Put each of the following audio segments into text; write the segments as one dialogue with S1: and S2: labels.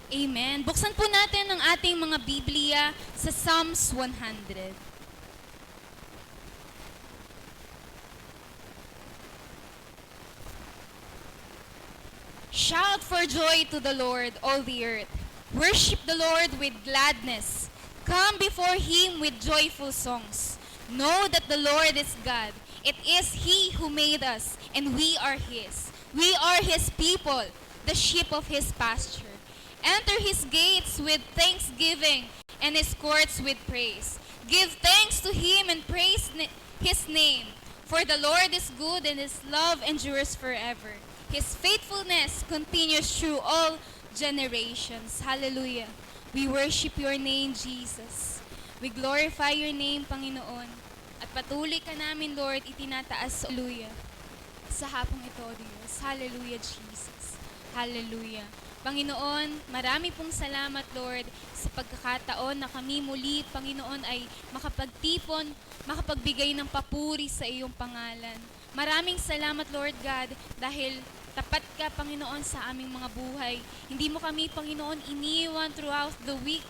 S1: Amen. Buksan po natin ang ating mga Biblia sa Psalms 100. Shout for joy to the Lord, all the earth. Worship the Lord with gladness. Come before Him with joyful songs. Know that the Lord is God. It is He who made us, and we are His. We are His people, the sheep of His pasture. Enter His gates with thanksgiving and His courts with praise. Give thanks to Him and praise His name. For the Lord is good and His love endures forever. His faithfulness continues through all generations. Hallelujah. We worship Your name, Jesus. We glorify Your name, Panginoon. At patuloy ka namin, Lord, itinataas. Hallelujah. Sa hapong ito, Diyos. Hallelujah, Jesus. Hallelujah. Panginoon, marami pong salamat, Lord, sa pagkakataon na kami muli, Panginoon, ay makapagtipon, makapagbigay ng papuri sa iyong pangalan. Maraming salamat, Lord God, dahil tapat ka, Panginoon, sa aming mga buhay. Hindi mo kami, Panginoon, iniwan throughout the week.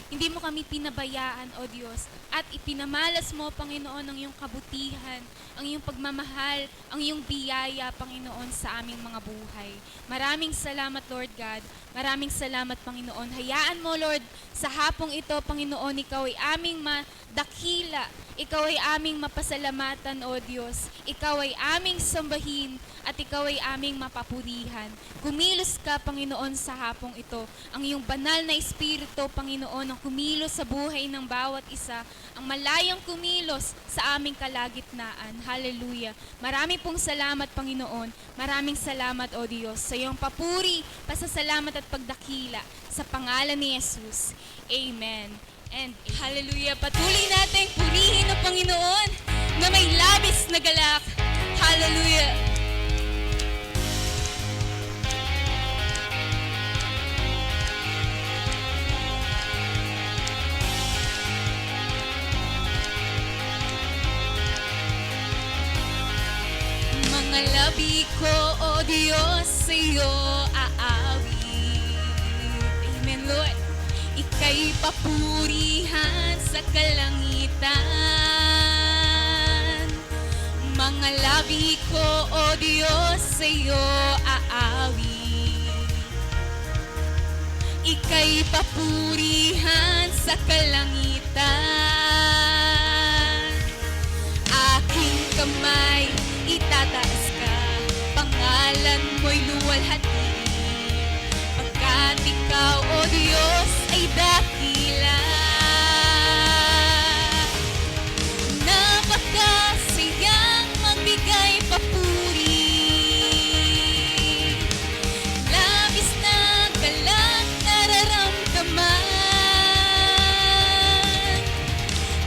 S1: Hindi mo kami pinabayaan, O Diyos, at ipinamalas mo, Panginoon, ang iyong kabutihan, ang iyong pagmamahal, ang iyong biyaya, Panginoon, sa aming mga buhay. Maraming salamat, Lord God. Maraming salamat, Panginoon. Hayaan mo, Lord, sa hapong ito, Panginoon, Ikaw ay aming madakila. Ikaw ay aming mapasalamatan, O Diyos. Ikaw ay aming sambahin at Ikaw ay aming mapapurihan. Kumilos ka, Panginoon, sa hapong ito. Ang iyong banal na Espiritu, Panginoon, ang kumilos sa buhay ng bawat isa, ang malayang kumilos sa aming kalagitnaan. Hallelujah. Marami pong salamat, Panginoon. Maraming salamat, O Diyos, sa iyong papuri, pasasalamat at pagdakila sa pangalan ni Jesus. Amen. And hallelujah, patuloy natin purihin ang Panginoon na may labis na galak. Hallelujah. Mga labi ko, O Diyos, sa iyo aawit. Amen, Lord. Ika'y papurihan sa kalangitan. Mga labi ko, O Diyos, sa iyo aawit. Ika'y papurihan sa kalangitan. Aking kamay itataas ka, pangalan mo'y luwalhati. Pagkat ikaw, O Diyos, ay dakila. Napakasayang magbigay papuri. Labis na galak nararamdaman.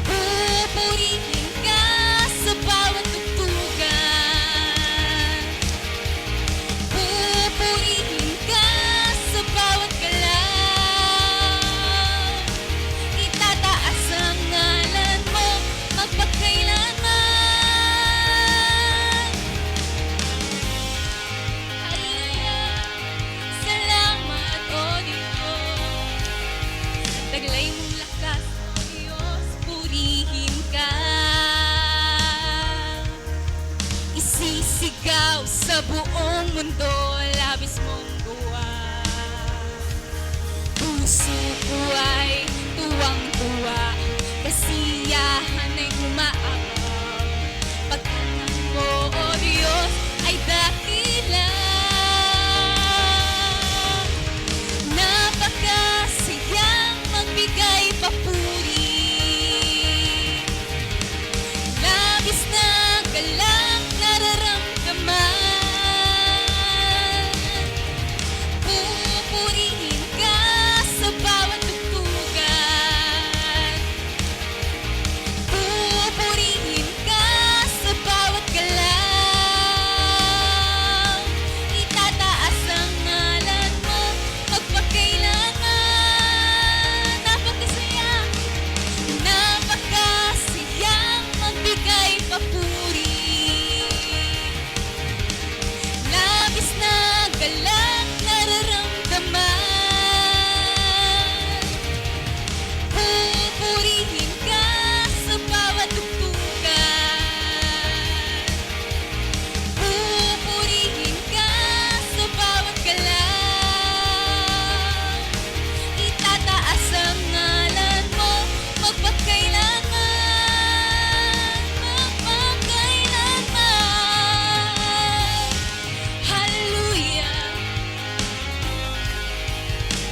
S1: Pupurihin ka sa bawat tugtugan. Pupurihin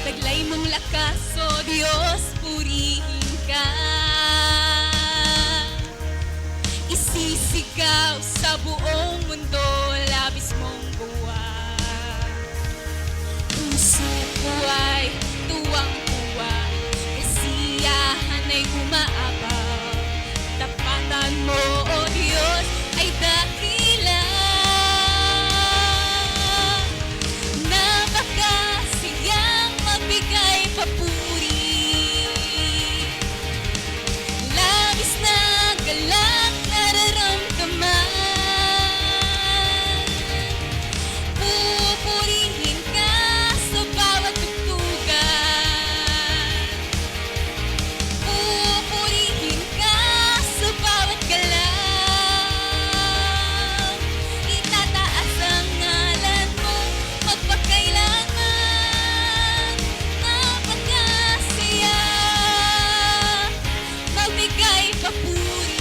S1: taglay mong lakas, O Diyos, purihin ka. Isisigaw sa buong mundo, labis mong gawa. Puso't buhay, tuwang-tuwa, kasiyahan ay umaapaw. Tapatan mo, O Diyos, ay dakila. Napakasiyang magbigay papuri. Labis na galak nararamdaman. Pupurihin ka sa bawat tugtugan. Pupurihin ka sa bawat galaw. Itataas ang ngalan mo magpakailanman. Napakasaya magbigay papuri.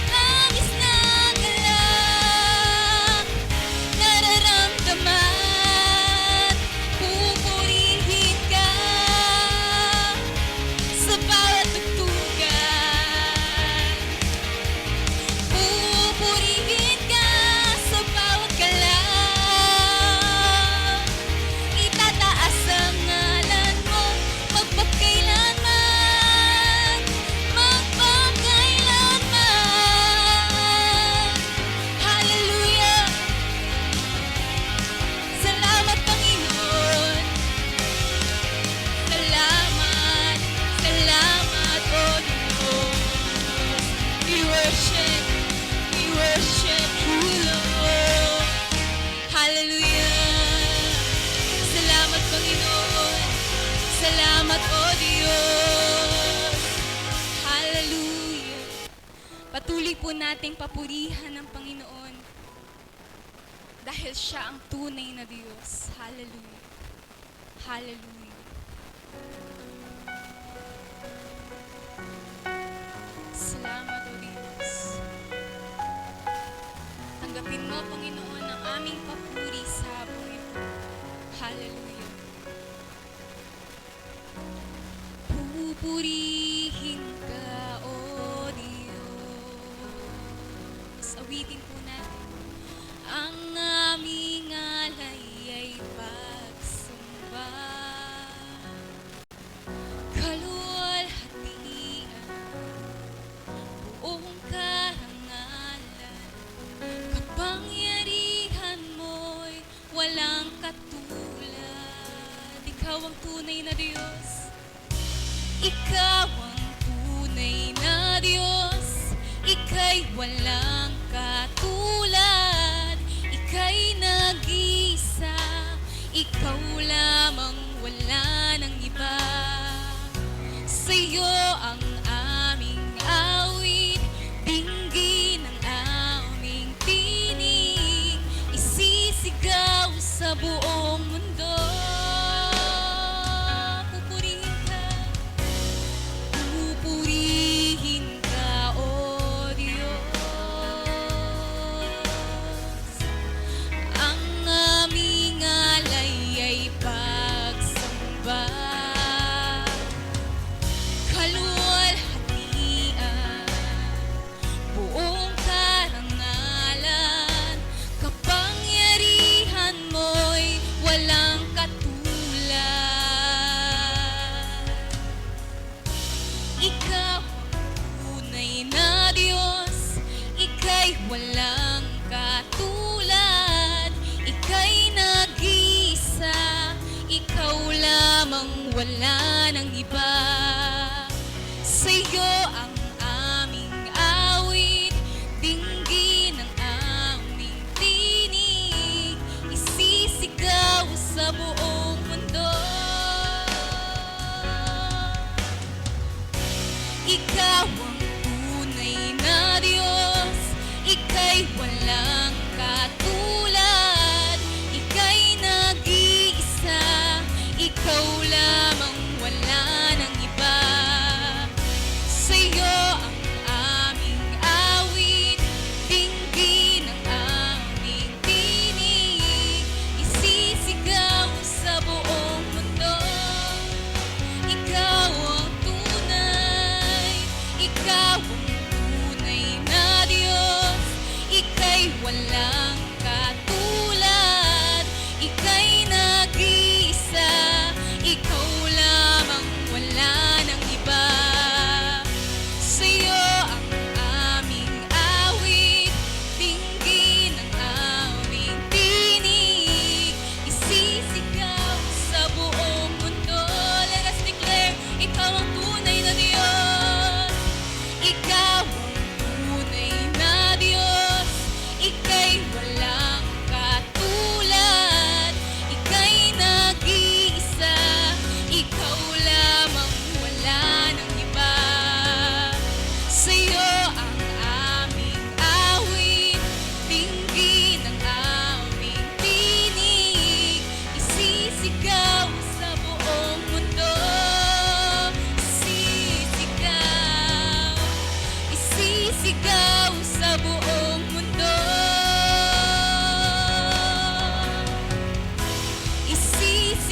S1: Labis na galak nararamdaman. Pupurihin ka sa bawat tugtugan. Pupurihin ka sa bawat galaw. Itataas ang ngalan mo magpakailanman. Magpakailanman. Hallelujah! Salamat, Panginoon. Salamat, salamat, O Diyos. We worship you, Lord. Hallelujah! Salamat, Panginoon. Salamat, O Diyos. Hallelujah! Patuloy po nating papurihan ng Panginoon dahil siya ang tunay na Diyos. Hallelujah! Hallelujah! Salamat, O Diyos. Tanggapin mo, Panginoon, ang aming papuri sa hapong ito. Hallelujah! Pupurihin ka, O Diyos. Awitin po natin. Ang aming alay ay pagsamba. Kaluwalhatian, buong karangalan, kapangyarihan mo'y walang katulad. Ikaw ang tunay na Diyos. Ikaw ang tunay na Diyos. Ika'y walang katulad. Ika'y nag-isa. Ikaw lamang, wala nang iba. Sa'yo ang aming awit, dinggin ang aming tinig, isisigaw sa buong mundo. Pupurihin ka, pupurihin ka, O Diyos. Ang aming alay ay pagsamba. Kaluwalhatian, buong karangalan, kapangyarihan mo'y walang katulad. Ikaw ang tunay na Diyos. Ika'y walang katulad. Ika'y nag-isa. Ikaw lamang, wala nang iba. Sa'yo ang aming awit, dinggin ang aming tinig, isisigaw sa buong mundo. Ikaw ang tunay na Diyos. Ika'y walang katulad. Ika'y nag-iisa. Ikaw lamang, wala nang iba. Sa'yo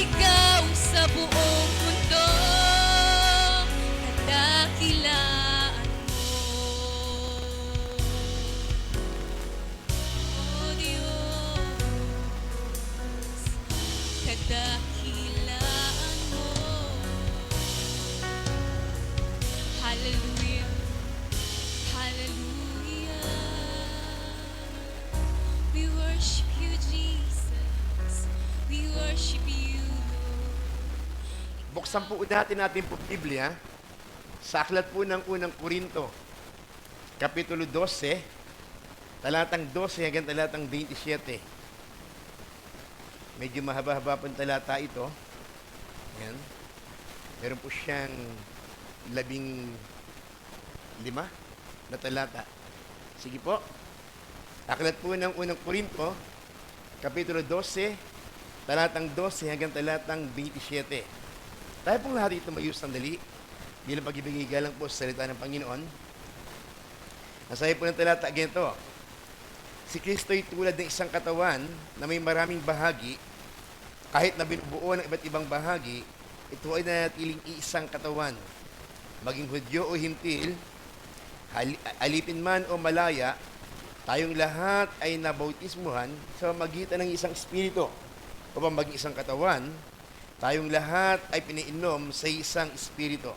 S1: Ikaw sa buong mundo, kadakilaan mo. O Diyos, kadakilaan mo. Hallelujah, hallelujah. We worship you, Jesus. We worship you, Lord.
S2: Buksan po natin po Biblia sa aklat po ng unang Korinto, Kapitulo 12, talatang 12 hanggang talatang 27. Medyo mahaba-haba pong talata ito. Yan. Meron po siyang 15 na talata. Sige po. Aklat po ng unang Korinto, Kapitulo 12, talatang 12 hanggang talatang 27. Tayo pong lahat ito mayus sandali bilang pag-ibigay galang po sa salita ng Panginoon. Nasabi po ng talata ganito: si Kristo ay tulad ng isang katawan na may maraming bahagi. Kahit na binubuo ng iba't ibang bahagi, ito ay nanatiling iisang katawan. Maging Hudyo o Hintil, alipin man o malaya, tayong lahat ay nabautismuhan sa magitan ng isang espiritu upang maging isang katawan. Tayong lahat ay pinainom sa isang espiritu.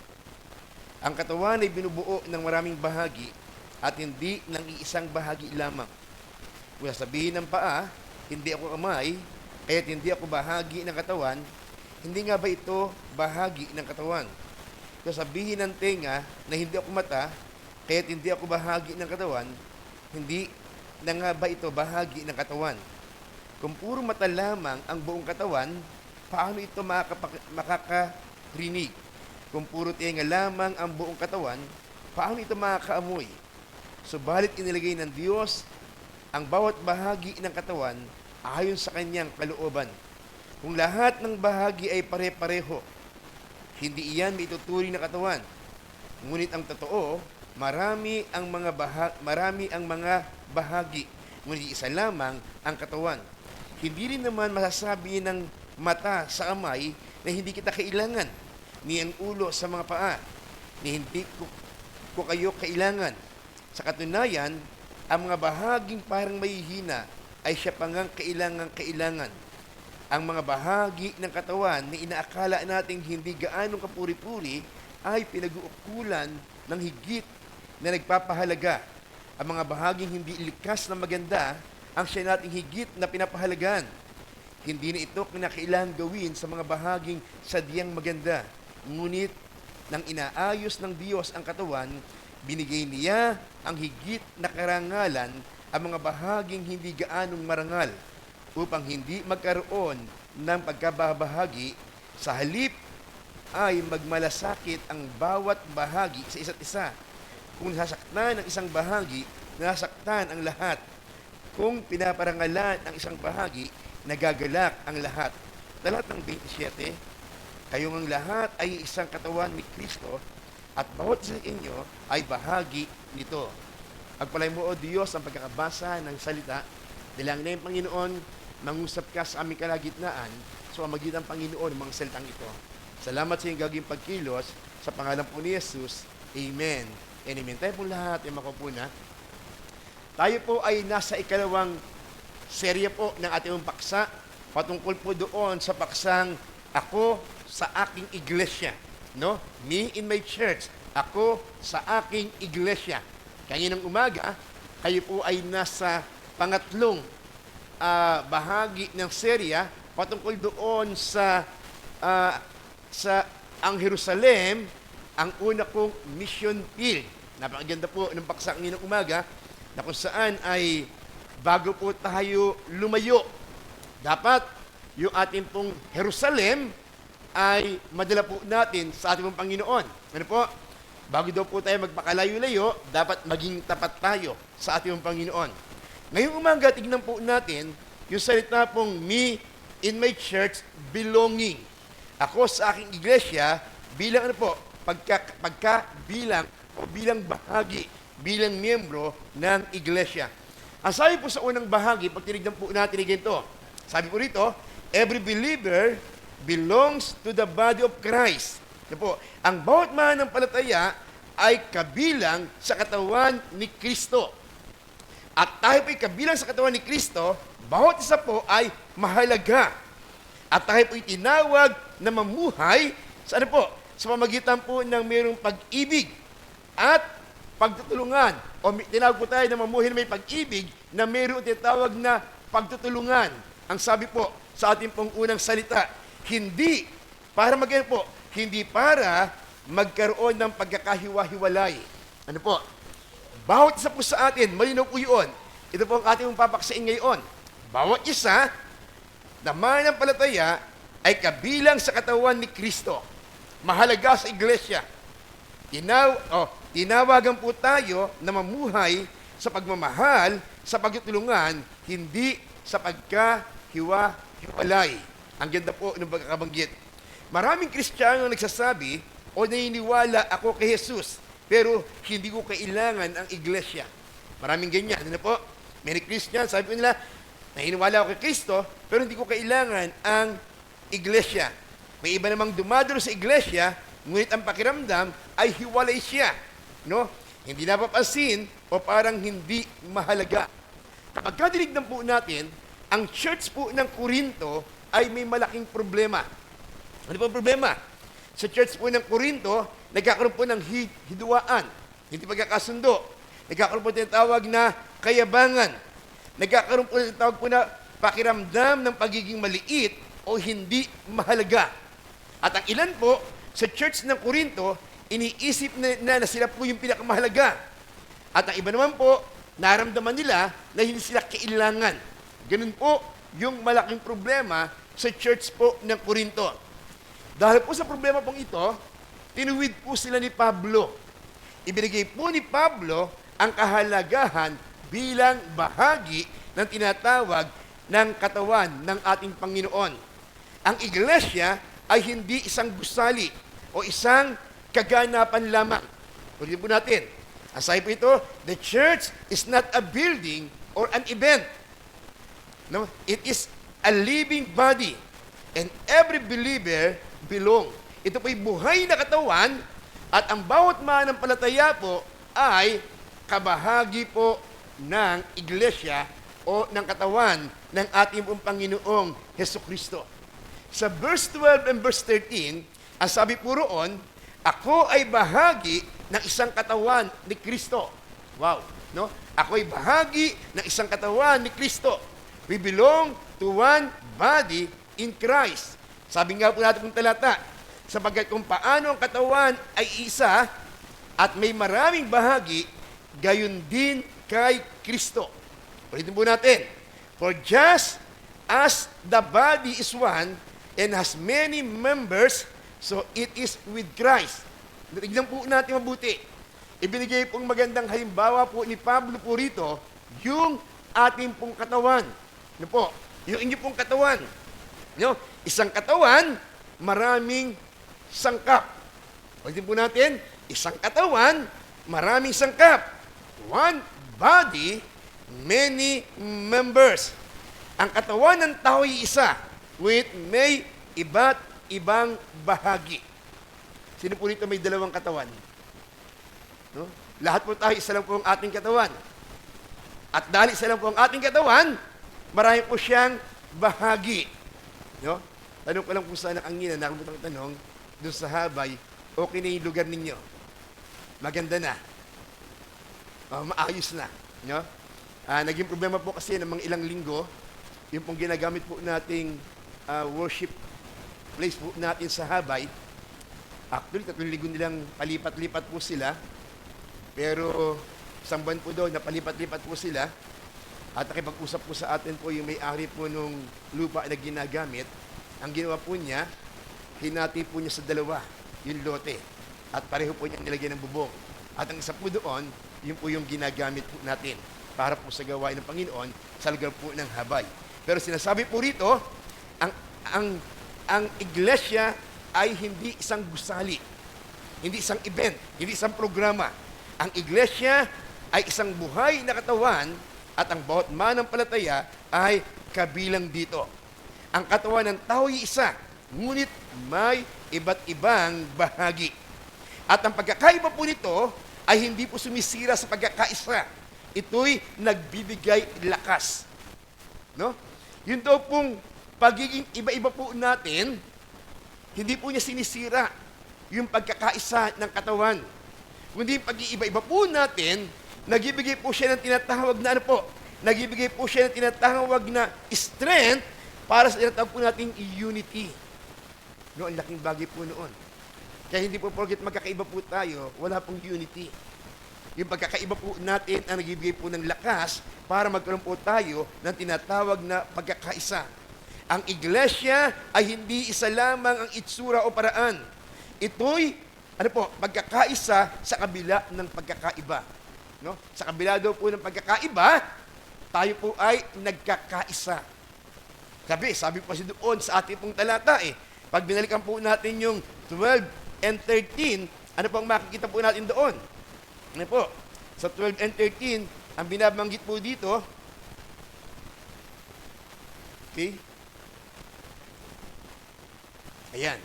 S2: Ang katawan ay binubuo ng maraming bahagi at hindi ng iisang bahagi lamang. Kung sabihin ng paa, hindi ako kamay, kaya't hindi ako bahagi ng katawan, hindi nga ba ito bahagi ng katawan? Kung sabihin ng tenga na hindi ako mata, kaya't hindi ako bahagi ng katawan, hindi na nga ba ito bahagi ng katawan? Kung puro mata lamang ang buong katawan, paano ito makakarinig? Kung puro tenga lamang ang buong katawan, paano ito makakaamoy? Subalit inilagay ng Diyos ang bawat bahagi ng katawan ayon sa kanyang kalooban. Kung lahat ng bahagi ay pare-pareho, hindi iyan maituturing na katawan. Ngunit ang totoo, marami ang mga bahagi, ngunit isa lamang ang katawan. Hindi rin naman masasabi ng mata sa kamay na hindi kita kailangan, ni ang ulo sa mga paa, ni hindi ko kayo kailangan. Sa katunayan, ang mga bahaging parang mahihina ay siya pangang kailangan. Ang mga bahagi ng katawan na inaakala nating hindi gaanong kapuri-puri ay pinag-uukulan ng higit na nagpapahalaga. Ang mga bahaging hindi likas na maganda ang siya nating higit na pinapahalagan. Hindi na ito kinakailangan gawin sa mga bahaging sadyang maganda. Ngunit nang inaayos ng Diyos ang katawan, binigay niya ang higit na karangalan ang mga bahaging hindi gaanong marangal upang hindi magkaroon ng pagkabahagi. Sa halip ay magmalasakit ang bawat bahagi sa isa't isa. Kung nasaktan ang isang bahagi, nasaktan ang lahat. Kung pinaparangalan ang isang bahagi, nagagalak ang lahat. Talatang 27, kayong ang lahat ay isang katawan ni Kristo at bawat sa inyo ay bahagi nito. Pagpalay mo, O Diyos, ang pagkakabasa ng salita. Dalangin na yung Panginoon, mangusap ka sa aming kalagitnaan sa pamamagitan ng Panginoon ng mga salitang ito. Salamat sa iyong gagawing pagkilos sa pangalan po ni Jesus. Amen and amen. Tayo po lahat ay makupo na. Tayo po ay nasa ikalawang serye po ng ating paksa patungkol po doon sa paksang ako sa aking iglesia. No? Me in my church. Ako sa aking iglesia. Kaninang umaga, kayo po ay nasa pangatlong bahagi ng serya patungkol doon sa ang Jerusalem, ang una kong mission field. Napakaganda po ng paksa ng umaga na kung saan ay bago po tayo lumayo, dapat yung ating pong Jerusalem ay madala po natin sa ating pong Panginoon. Ano po? Bago daw po tayo magpakalayo-layo, dapat maging tapat tayo sa ating pong Panginoon. Ngayong umaga, tignan po natin yung salita pong me in my church belonging. Ako sa aking iglesia bilang ano po, bilang o bilang bahagi, bilang miyembro ng iglesia. Ang sabi po sa unang bahagi, pag tinignan po natin ganito, sabi po rito, every believer belongs to the body of Christ. Yan po, ang bawat mananampalataya ay kabilang sa katawan ni Kristo. At tayo po'y kabilang sa katawan ni Kristo, bawat isa po ay mahalaga. At tayo po'y tinawag na mamuhay sa ano po? Sa pamagitan po ng mayroong pag-ibig at pagtutulungan. O tinawag po tayo na mamuhay na may pag-ibig na mayroong tinatawag na pagtutulungan. Ang sabi po sa ating pong unang salita, hindi para hindi para magkaroon ng pagkakahiwa-hiwalay. Ano po? Bawat isa po sa atin, malinaw po yun. Ito po ang ating papaksain ngayon. Bawat isa na mananampalataya ay kabilang sa katawan ni Kristo. Mahalaga sa iglesia. Tinawagan po tayo na mamuhay sa pagmamahal, sa pagtutulungan, hindi sa pagkahiwa-hiwalay. Ang ganda po ng pagkakabanggit. Maraming Kristiyano nagsasabi o naniniwala ako kay Jesus, pero hindi ko kailangan ang iglesia. Maraming ganyan. Ano po? Many Christians, sabi ko nila, naniniwala ako kay Kristo, pero hindi ko kailangan ang iglesia. May iba namang dumadalo sa iglesia, ngunit ang pakiramdam ay hiwalay siya. No? Hindi napapansin o parang hindi mahalaga. Kapag katinignan po natin, ang church po ng Corinto ay may malaking problema. Ano po ang problema? Sa church po ng Corinto, nagkakaroon po ng hidwaan, hindi pagkakasundo. Nagkakaroon po ng tawag na kayabangan. Nagkakaroon po ng tawag po na pakiramdam ng pagiging maliit o hindi mahalaga. At ang ilan po, sa church ng Corinto, iniisip na sila po yung pinakamahalaga. At ang iba naman po, naramdaman nila na hindi sila kailangan. Ganun po yung malaking problema sa church po ng Corinto. Dahil po sa problema pong ito, tinuwid po sila ni Pablo. Ibinigay po ni Pablo ang kahalagahan bilang bahagi ng tinatawag ng katawan ng ating Panginoon. Ang iglesia ay hindi isang gusali o isang kaganapan lamang. Ulitin po natin. Ang sabi po ito, the church is not a building or an event. No, it is a living body. And every believer belong. Ito po'y buhay na katawan at ang bawat mananampalataya po ay kabahagi po ng iglesia o ng katawan ng ating pong Panginoong Hesukristo. Sa verse 12 and verse 13, ang sabi po roon, ako ay bahagi ng isang katawan ni Kristo. Wow, no? Ako ay bahagi ng isang katawan ni Kristo. We belong to one body in Christ. Sabi nga po natin kung talata, sapagkat kung paano ang katawan ay isa at may maraming bahagi, gayon din kay Kristo. Ulitin po natin. For just as the body is one and has many members, so it is with Christ. Tignan po natin mabuti. Ibinigay pong magandang halimbawa po ni Pablo po rito, yung ating pong katawan. Ano po? Yung inyo pong katawan. No? Isang katawan, maraming sangkap. Ulitin po natin, isang katawan, maraming sangkap. One body, many members. Ang katawan ng tao ay isa, with may iba't ibang bahagi. Sino po rito may dalawang katawan? No? Lahat po tayo, isa lang po ang ating katawan. At dahil isa lang po ang ating katawan, marami po siyang bahagi. No? Tanong ko lang kung saan ang angina, nakalimutan ko tanong, doon sa Habay, okay na yung lugar ninyo. Maganda na. Maayos na. No? Naging problema po kasi ng mga ilang linggo, yung pong ginagamit po nating worship place po natin sa Habay. Actually, 3 linggo nilang palipat-lipat po sila. Pero isang buwan po daw, napalipat-lipat po sila. At nakipag-usap po sa atin po yung may-ari po nung lupa na ginagamit. Ang ginawa po niya, hinati po niya sa dalawa yung lote. At pareho po niya nilagyan ng bubong. At ang isa po doon, yun po yung ginagamit po natin para po sa gawain ng Panginoon sa lugar po ng Habay. Pero sinasabi po rito, ang iglesia ay hindi isang gusali, hindi isang event, hindi isang programa. Ang iglesia ay isang buhay na katawan at ang bawat mananampalataya ay kabilang dito. Ang katawan ng tao ay isa ngunit may iba't ibang bahagi. At ang pagkakaiba po nito ay hindi po sumisira sa pagkakaisa. Ito'y nagbibigay lakas. No? Yun daw pong pagiging iba-iba po natin, hindi po niya sinisira yung pagkakaisa ng katawan. Kundi yung pag-iiba-iba po natin, nagbibigay po siya ng tinatawag na ano po, nagbibigay po siya ng tinatawag na strength para sa tinatawag po nating unity. No, ang laking bagay po noon. Kaya hindi po porket magkakaiba po tayo, wala pong unity. Yung pagkakaiba po natin ang nagbibigay po ng lakas para magkaroon po tayo ng tinatawag na pagkakaisa. Ang iglesia ay hindi isa lamang ang itsura o paraan. Ito'y pagkakaisa sa kabila ng pagkakaiba. No? Sa kabila daw po ng pagkakaiba, tayo po ay nagkakaisa. Sabi po kasi doon sa ating pong talata pag binalikan po natin yung 12 and 13, ano pong makikita po natin doon? Ano po? Sa 12 and 13, ang binabanggit po dito, okay? Ayan,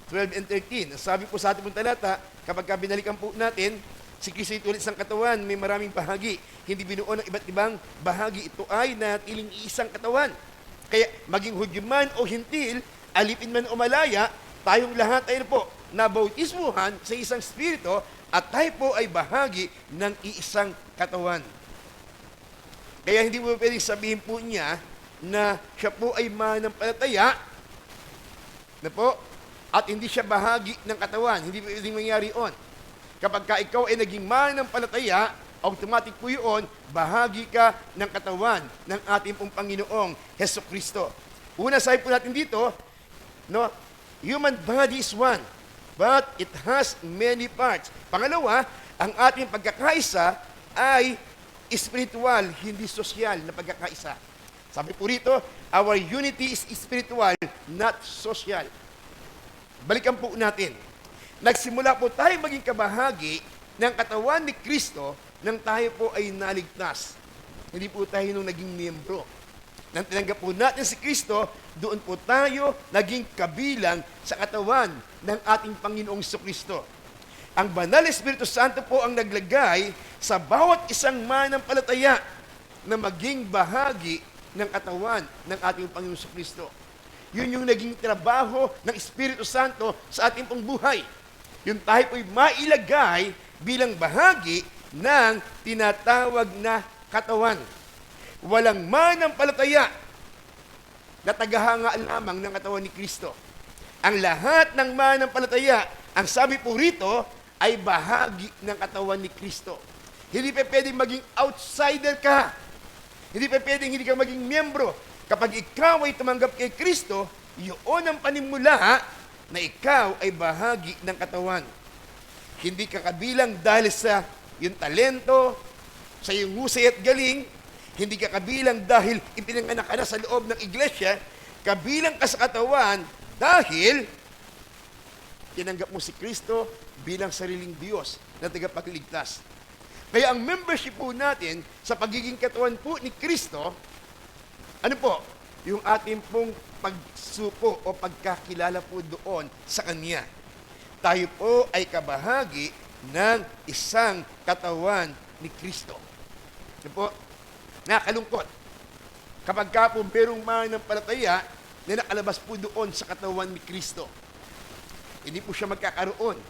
S2: 12 and 13. Sabi po sa ating pong talata, kapag binalikan po natin, si Kristo ay tulad ng katawan, may maraming bahagi. Hindi binuo ng iba't ibang bahagi. Ito ay natiling isang katawan. Kaya maging Hudyo man o Hintil, alipin man o malaya, tayong lahat ay nabautismuhan sa isang spirito at tayo po ay bahagi ng iisang katawan. Kaya hindi mo pwedeng sabihin po niya na siya po ay mananampalataya at hindi siya bahagi ng katawan. Hindi pwedeng mangyari yun. Kapag ka ikaw ay naging mananampalataya, automatic po yun, bahagi ka ng katawan ng ating pong Panginoong Hesukristo. Una, sabi po natin dito, human body is one, but it has many parts. Pangalawa, ang ating pagkakaisa ay spiritual, hindi sosyal na pagkakaisa. Sabi po rito, our unity is spiritual, not social. Balikan po natin. Nagsimula po tayo maging kabahagi ng katawan ni Kristo nang tayo po ay naligtas. Hindi po tayo nung naging miyembro. Nang tinanggap po natin si Kristo, doon po tayo naging kabilang sa katawan ng ating Panginoong Kristo. Ang Banal na Espiritu Santo po ang naglagay sa bawat isang mananampalataya na maging bahagi ng katawan ng ating Panginoong Kristo. Yun yung naging trabaho ng Espiritu Santo sa ating pong buhay. Yung tayo po'y mailagay bilang bahagi ng tinatawag na katawan. Walang mananampalataya na tagahanga lamang ng katawan ni Kristo. Ang lahat ng mananampalataya, ang sabi po rito, ay bahagi ng katawan ni Kristo. Hindi pa pwedeng maging outsider ka. Hindi pa pwedeng hindi ka maging miyembro. Kapag ikaw ay tumanggap kay Kristo, yun ang panimula na ikaw ay bahagi ng katawan. Hindi ka kabilang dahil sa yung talento, sa yung husay at galing. Hindi ka kabilang dahil ipinanganak ka na sa loob ng iglesia. Kabilang ka sa katawan dahil tinanggap mo si Kristo bilang sariling Diyos na tagapagligtas. Kaya ang membership po natin sa pagiging katawan po ni Kristo, yung ating pong pagsuko o pagkakilala po doon sa Kanya. Tayo po ay kabahagi ng isang katawan ni Kristo. Nakakalungkot. Kapag ka po merong mananampalataya na nakalabas po doon sa katawan ni Kristo, hindi po siya magkakaroon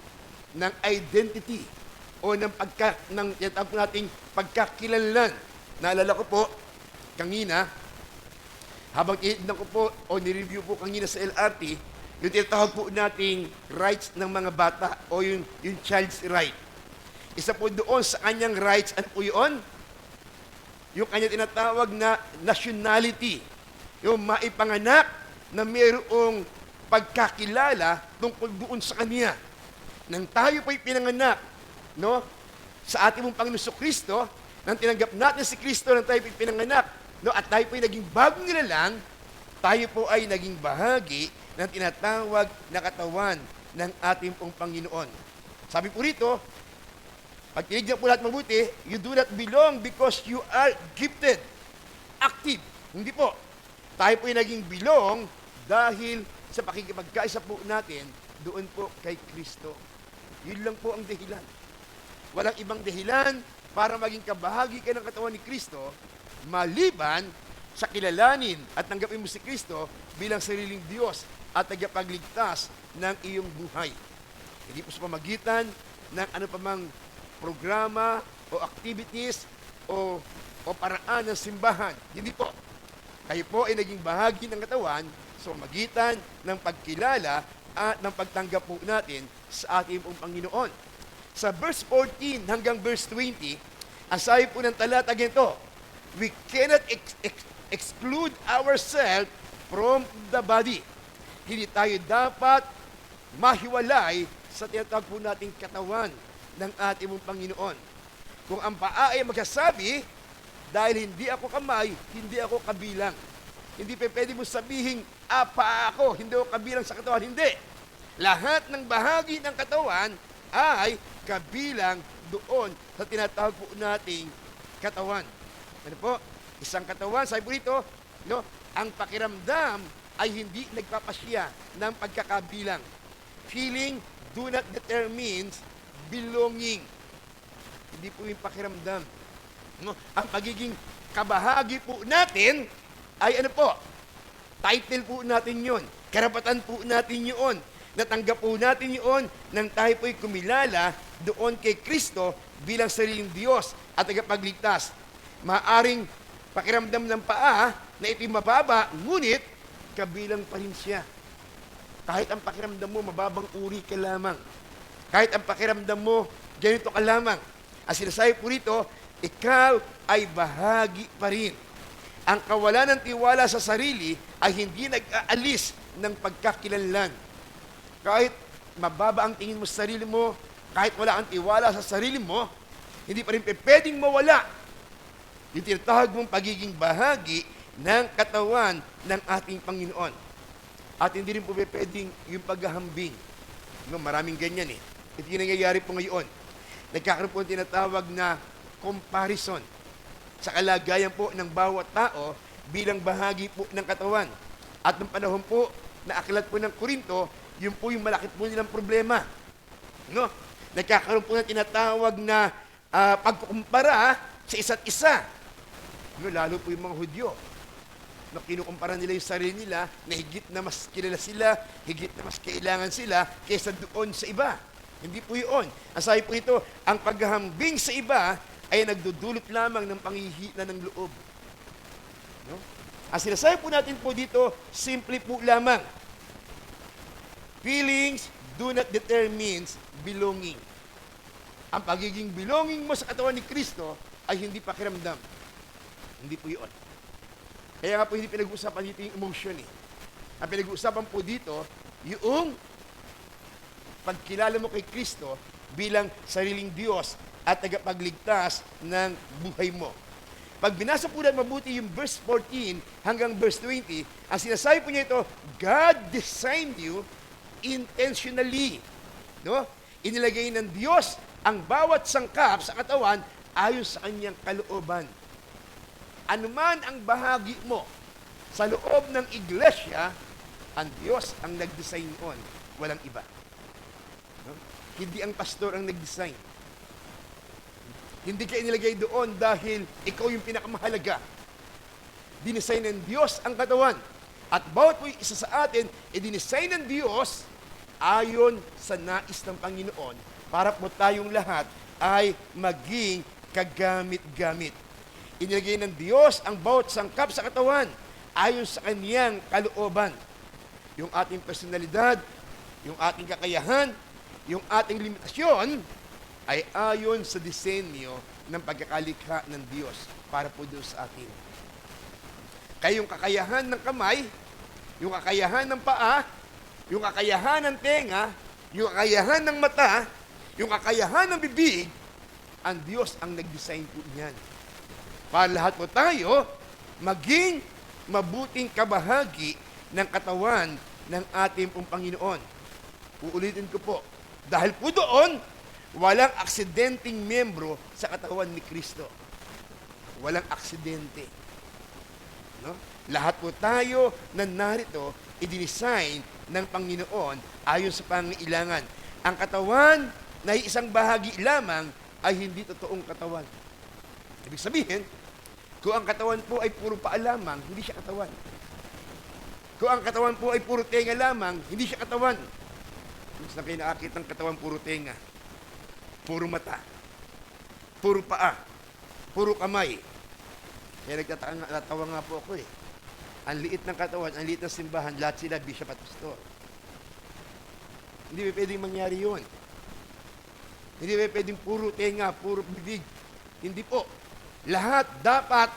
S2: ng identity o ng nating pagkakilanlan. Naalala ko po, kanina, habang tinignan ko po o nireview po kanina sa LRT, yung tinatawag po nating rights ng mga bata o yung child's right. Isa po doon sa kanyang rights, ano po yun? Yung kanyang tinatawag na nationality. Yung maipanganak na mayroong pagkakilala tungkol doon sa kanya. Nang tayo po'y pinanganak, sa ating mong Panginoon Kristo, nang tinanggap natin si Kristo, nang tayo po'y pinanganak, at tayo po'y naging bagong nilalang, tayo po ay naging bahagi ng tinatawag na katawan ng ating pong Panginoon. Sabi po rito, pag tinignan po natin mabuti, you do not belong because you are gifted, active. Hindi po. Tayo po'y naging belong dahil sa pakikipagkaisa po natin doon po kay Kristo. Yun lang po ang dahilan. Walang ibang dahilan para maging kabahagi ka ng katawan ni Kristo maliban sa kilalanin at tanggapin mo si Kristo bilang sariling Diyos at tagapagligtas ng iyong buhay. Hindi po sa pamagitan ng ano pa mang programa o activities o paraan ng simbahan. Hindi po. Kayo po ay naging bahagi ng katawan sa pamagitan ng pagkilala at ng pagtanggap po natin sa ating pong Panginoon. Sa verse 14 hanggang verse 20, ang sabi po ng talata ganito, we cannot exclude ourselves from the body. Hindi tayo dapat mahiwalay sa tinatawag po nating katawan ng ating mong Panginoon. Kung ang paa ay magsasabi, dahil hindi ako kamay, hindi ako kabilang. Hindi pa pwede mo sabihin, paa ako, hindi ako kabilang sa katawan. Hindi. Lahat ng bahagi ng katawan ay kabilang doon sa tinatawag po nating katawan. Ano po? Isang katawan, sabi po dito, no, ang pakiramdam ay hindi nagpapasya ng pagkakabilang. Feeling do not determines belonging. Hindi po yung pakiramdam. No? Ang pagiging kabahagi po natin ay ano po? Title po natin yun. Karapatan po natin yun. Natanggap po natin yun nang tayo po'y kumilala doon kay Kristo bilang sariling Diyos at tagapagligtas. Maaring pakiramdam ng paa na ito'y mababa, ngunit kabilang pa rin siya. Kahit ang pakiramdam mo, mababang uri ka lamang. Kahit ang pakiramdam mo, ganito ka lamang. Ang sinasabi po rito, ikaw ay bahagi pa rin. Ang kawalan ng tiwala sa sarili ay hindi nag-aalis ng pagkakilanlan. Kahit mababa ang tingin mo sa sarili mo, kahit wala kang tiwala sa sarili mo, hindi pa rin pwedeng mawala yung tinatawag mong pagiging bahagi ng katawan ng ating Panginoon. At hindi rin po pwedeng yung paghahambing. No, maraming ganyan eh. Ito yung nangyayari po ngayon. Nagkakaroon po ang tinatawag na comparison sa kalagayan po ng bawat tao bilang bahagi po ng katawan. At ng panahon po na aklat po ng Korinto, yun po yung malaki po nilang problema. No? Nagkakaroon po ng tinatawag na pagkukumpara sa isa't isa. No, lalo po yung mga Hudyo. No, kinukumpara nila yung sarili nila na higit na mas kilala sila, higit na mas kailangan sila kaysa doon sa iba. Hindi po yun. Ang sabi po ito, ang paghahambing sa iba ay nagdudulot lamang ng panghihina ng loob. No? Ang sinasabi po natin po dito, simple po lamang. Feelings do not determine belonging. Ang pagiging belonging mo sa katawan ni Kristo ay hindi pakiramdam. Hindi po yun. Kaya nga po hindi pinag-uusapan dito yung emotion eh. Ang pinag-uusapan po dito, yung pagkilala mo kay Kristo bilang sariling Diyos at tagapagligtas ng buhay mo. Pag binasa po natin mabuti yung verse 14 hanggang verse 20, ang sinasabi po niya ito, God designed you intentionally. No? Inilagay ng Diyos ang bawat sangkap sa katawan ayon sa kanyang kalooban. Anuman ang bahagi mo sa loob ng iglesia, ang Diyos ang nag-design on, walang iba. No? Hindi ang pastor ang nag-design. Hindi ka inilagay doon dahil ikaw yung pinakamahalaga. Dinesign ng Diyos ang katawan. At bawat po isa sa atin, i-design ng Diyos ayon sa nais ng Panginoon para po tayong lahat ay maging kagamit-gamit. Inilagay ng Diyos ang bawat sangkap sa katawan ayon sa kanyang kalooban. Yung ating personalidad, yung ating kakayahan, yung ating limitasyon ay ayon sa disenyo ng pagkakalikha ng Diyos para po doon sa atin. Kaya yung kakayahan ng kamay, yung kakayahan ng paa, yung kakayahan ng tenga, yung kakayahan ng mata, yung kakayahan ng bibig, ang Diyos ang nag-design po niyan. Para lahat po tayo maging mabuting kabahagi ng katawan ng ating pong Panginoon. Uulitin ko po, dahil po doon, walang aksidenteng membro sa katawan ni Kristo. Walang aksidente. No? Lahat po tayo na narito, i-design ng Panginoon ayon sa pangailangan. Ang katawan na isang bahagi lamang ay hindi totoong katawan. Ibig sabihin, kung ang katawan po ay puro paa lamang, hindi siya katawan. Kung ang katawan po ay puro tenga lamang, hindi siya katawan. Mas na kayo nakakita ng katawan puro tenga, puro mata, puro paa, puro kamay. Kaya nagtatawa nga po ako eh. Ang liit ng katawan, ang liit ng simbahan, lahat sila bishop at pastor. Hindi ba pwedeng mangyari yun? Hindi ba pwedeng puro tenga, puro bibig? Hindi po. Lahat dapat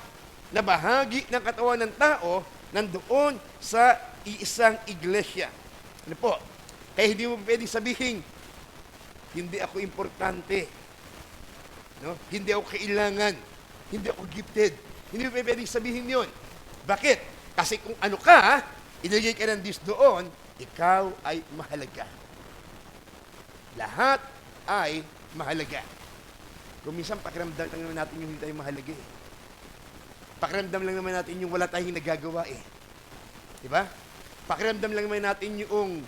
S2: na bahagi ng katawan ng tao nandoon sa iisang iglesia. Ano po? Kaya hindi mo pwedeng sabihin, hindi ako importante. No? Hindi ako kailangan. Hindi ako gifted. Hindi mo pwedeng sabihin yon. Bakit? Kasi kung ano ka, inilagay ka ng Diyos doon, ikaw ay mahalaga. Lahat ay mahalaga. Kung minsan pakiramdam lang naman natin yung hindi tayo mahalaga eh. Pakiramdam lang naman natin yung wala tayong nagagawa eh. Diba? Pakiramdam lang naman natin yung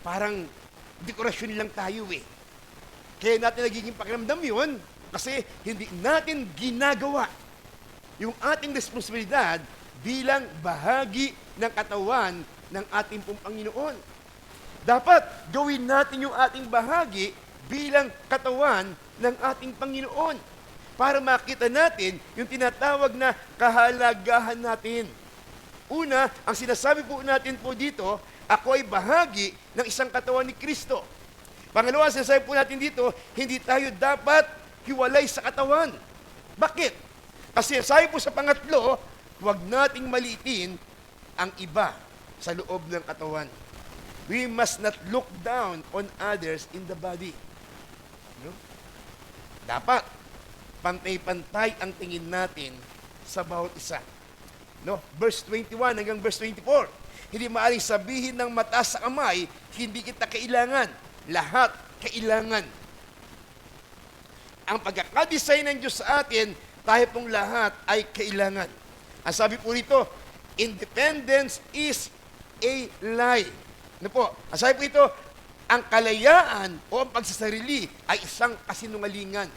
S2: parang dekorasyon lang tayo eh. Kaya natin nagiging pakiramdam yun kasi hindi natin ginagawa yung ating responsibilidad bilang bahagi ng katawan ng ating pong Panginoon. Dapat gawin natin yung ating bahagi bilang katawan ng ating Panginoon para makita natin yung tinatawag na kahalagahan natin. Una, ang sinasabi po natin po dito, ako ay bahagi ng isang katawan ni Kristo. Pangalawa, sinasabi po natin dito, hindi tayo dapat hiwalay sa katawan. Bakit? Kasi sabi po sa pangatlo, huwag nating maliitin ang iba sa loob ng katawan. We must not look down on others in the body. No? Dapat, pantay-pantay ang tingin natin sa bawat isa. No? Verse 21 hanggang verse 24. Hindi maaaring sabihin ng mata sa kamay, hindi kita kailangan. Lahat kailangan. Ang pagkakadesign ng Diyos sa atin, tayo pong lahat ay kailangan. Ang sabi po rito, independence is a lie. Ano po? Ang sabi po ito, ang kalayaan o ang pagsasarili ay isang kasinungalingan.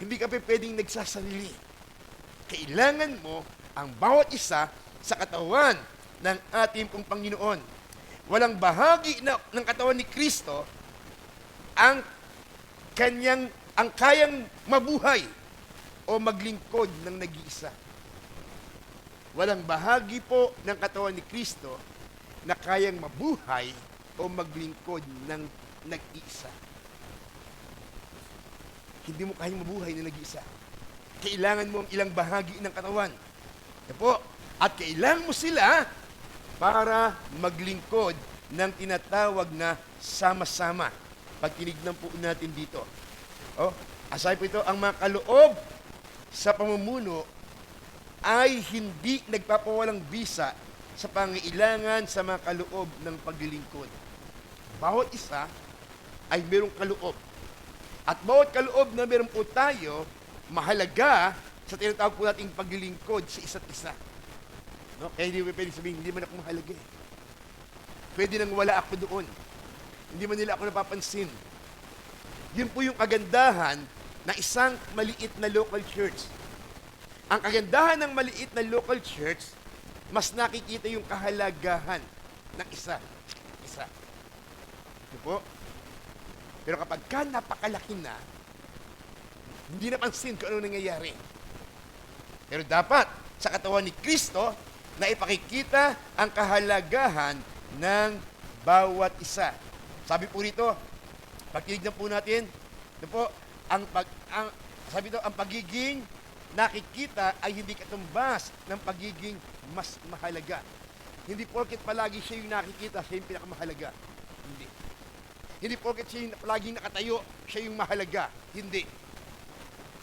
S2: Hindi ka pwedeng nagsasarili. Kailangan mo ang bawat isa sa katawan ng ating pong Panginoon. Walang bahagi ng katawan ni Kristo ang kayang mabuhay o maglingkod ng nag-iisa. Walang bahagi po ng katawan ni Kristo na kayang mabuhay o maglingkod ng nag-iisa. Hindi mo kayang mabuhay ng nag-iisa. Kailangan mo ang ilang bahagi ng katawan. Po, at kailangan mo sila para maglingkod ng tinatawag na sama-sama. Pag tinignan po natin dito. Aside po ito, ang mga kaloob sa pamumuno ay hindi nagpapawalang bisa sa pangailangan sa mga kaloob ng paglilingkod. Bawat isa ay mayroong kaloob. At bawat kaloob na meron po tayo, mahalaga sa tinatawag po nating paglilingkod sa isa't isa. No? Kaya hindi mo pwede sabihin, hindi man ako mahalaga eh. Pwede nang wala ako doon. Hindi man nila ako napapansin. Yun po yung kagandahan na isang maliit na local church. Ang kagandahan ng maliit na local church, mas nakikita yung kahalagahan ng isa. Ito po. Pero kapag napakalaki na, hindi napansin kung ano nangyayari. Pero dapat, sa katawan ni Kristo, na ipakikita ang kahalagahan ng bawat isa. Sabi po rito, pag tinignan po natin, ito po, sabi ito, ang pagiging nakikita ay hindi katumbas ng pagiging mas mahalaga. Hindi porket palagi siya yung nakikita, siya yung pinakamahalaga. Hindi. Hindi porket siya yung palaging nakatayo, siya yung mahalaga. Hindi.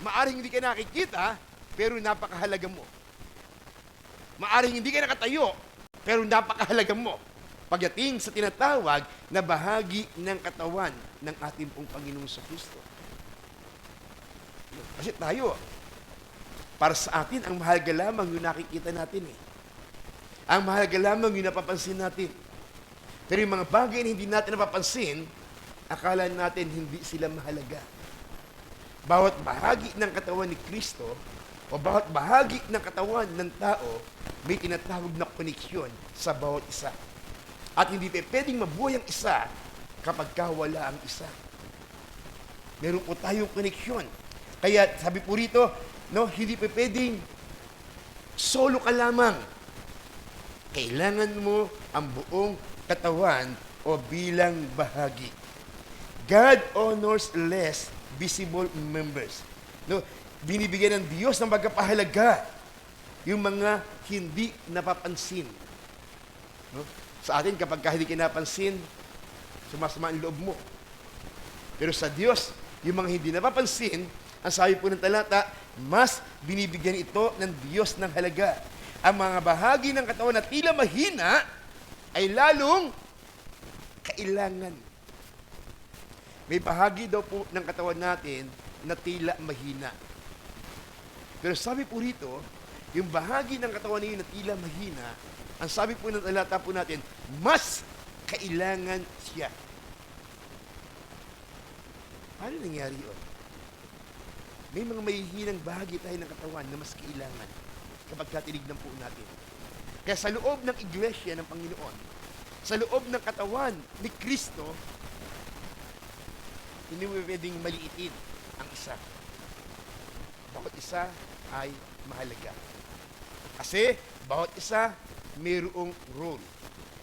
S2: Maaring hindi ka nakikita, pero napakahalaga mo. Maaring hindi ka nakatayo, pero napakahalaga mo. Pagdating sa tinatawag na bahagi ng katawan ng ating pong Panginoong Kristo. Kasi tayo, Para sa atin, ang mahalaga lamang yung nakikita natin eh. Ang mahalaga lamang yung napapansin natin. Pero yung mga bagay na hindi natin napapansin, akala natin hindi sila mahalaga. Bawat bahagi ng katawan ni Kristo, o bawat bahagi ng katawan ng tao, may tinatawag na koneksyon sa bawat isa. At hindi pwedeng mabuhay ang isa kapag wala ang isa. Meron po tayong koneksyon. Kaya sabi po rito, no, hindi pwedeng solo ka lamang. Kailangan mo ang buong katawan o bilang bahagi. God honors less visible members. No, binibigyan ng Diyos ng pagkapahalaga yung mga hindi napapansin. No? Sa atin, kapag hindi kinapansin, sumasama ang loob mo. Pero sa Diyos, yung mga hindi napapansin, ang sabi po ng talata, mas binibigyan ito ng Diyos ng halaga. Ang mga bahagi ng katawan na tila mahina ay lalong kailangan. May bahagi daw po ng katawan natin na tila mahina. Pero sabi po rito, yung bahagi ng katawan niyo na tila mahina, ang sabi po ng talata po natin, mas kailangan siya. Paano nangyari yun? May mga mahihinang bahagi tayo ng katawan na mas kailangan kapag katinignan po natin. Kaya sa loob ng iglesia ng Panginoon, sa loob ng katawan ni Kristo, hindi mo pwedeng maliitin ang isa. Bawat isa ay mahalaga. Kasi bawat isa mayroong role,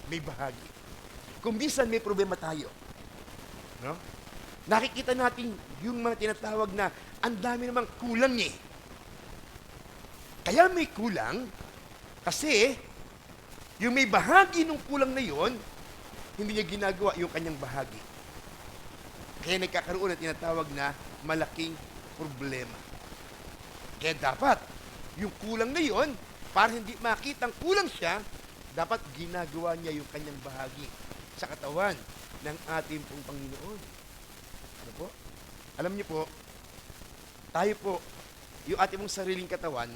S2: may bahagi. Kung minsan may problema tayo, no? Nakikita natin yung mga tinatawag na ang dami namang kulang eh. Kaya may kulang kasi yung may bahagi ng kulang na yon, hindi niya ginagawa yung kanyang bahagi. Kaya nagkakaroon ng tinatawag na malaking problema. Kaya dapat, yung kulang na yon, para hindi makitang kulang siya, dapat ginagawa niya yung kanyang bahagi sa katawan ng ating pong Panginoon. Ano po? Alam niyo po, tayo po, yung ating mong sariling katawan,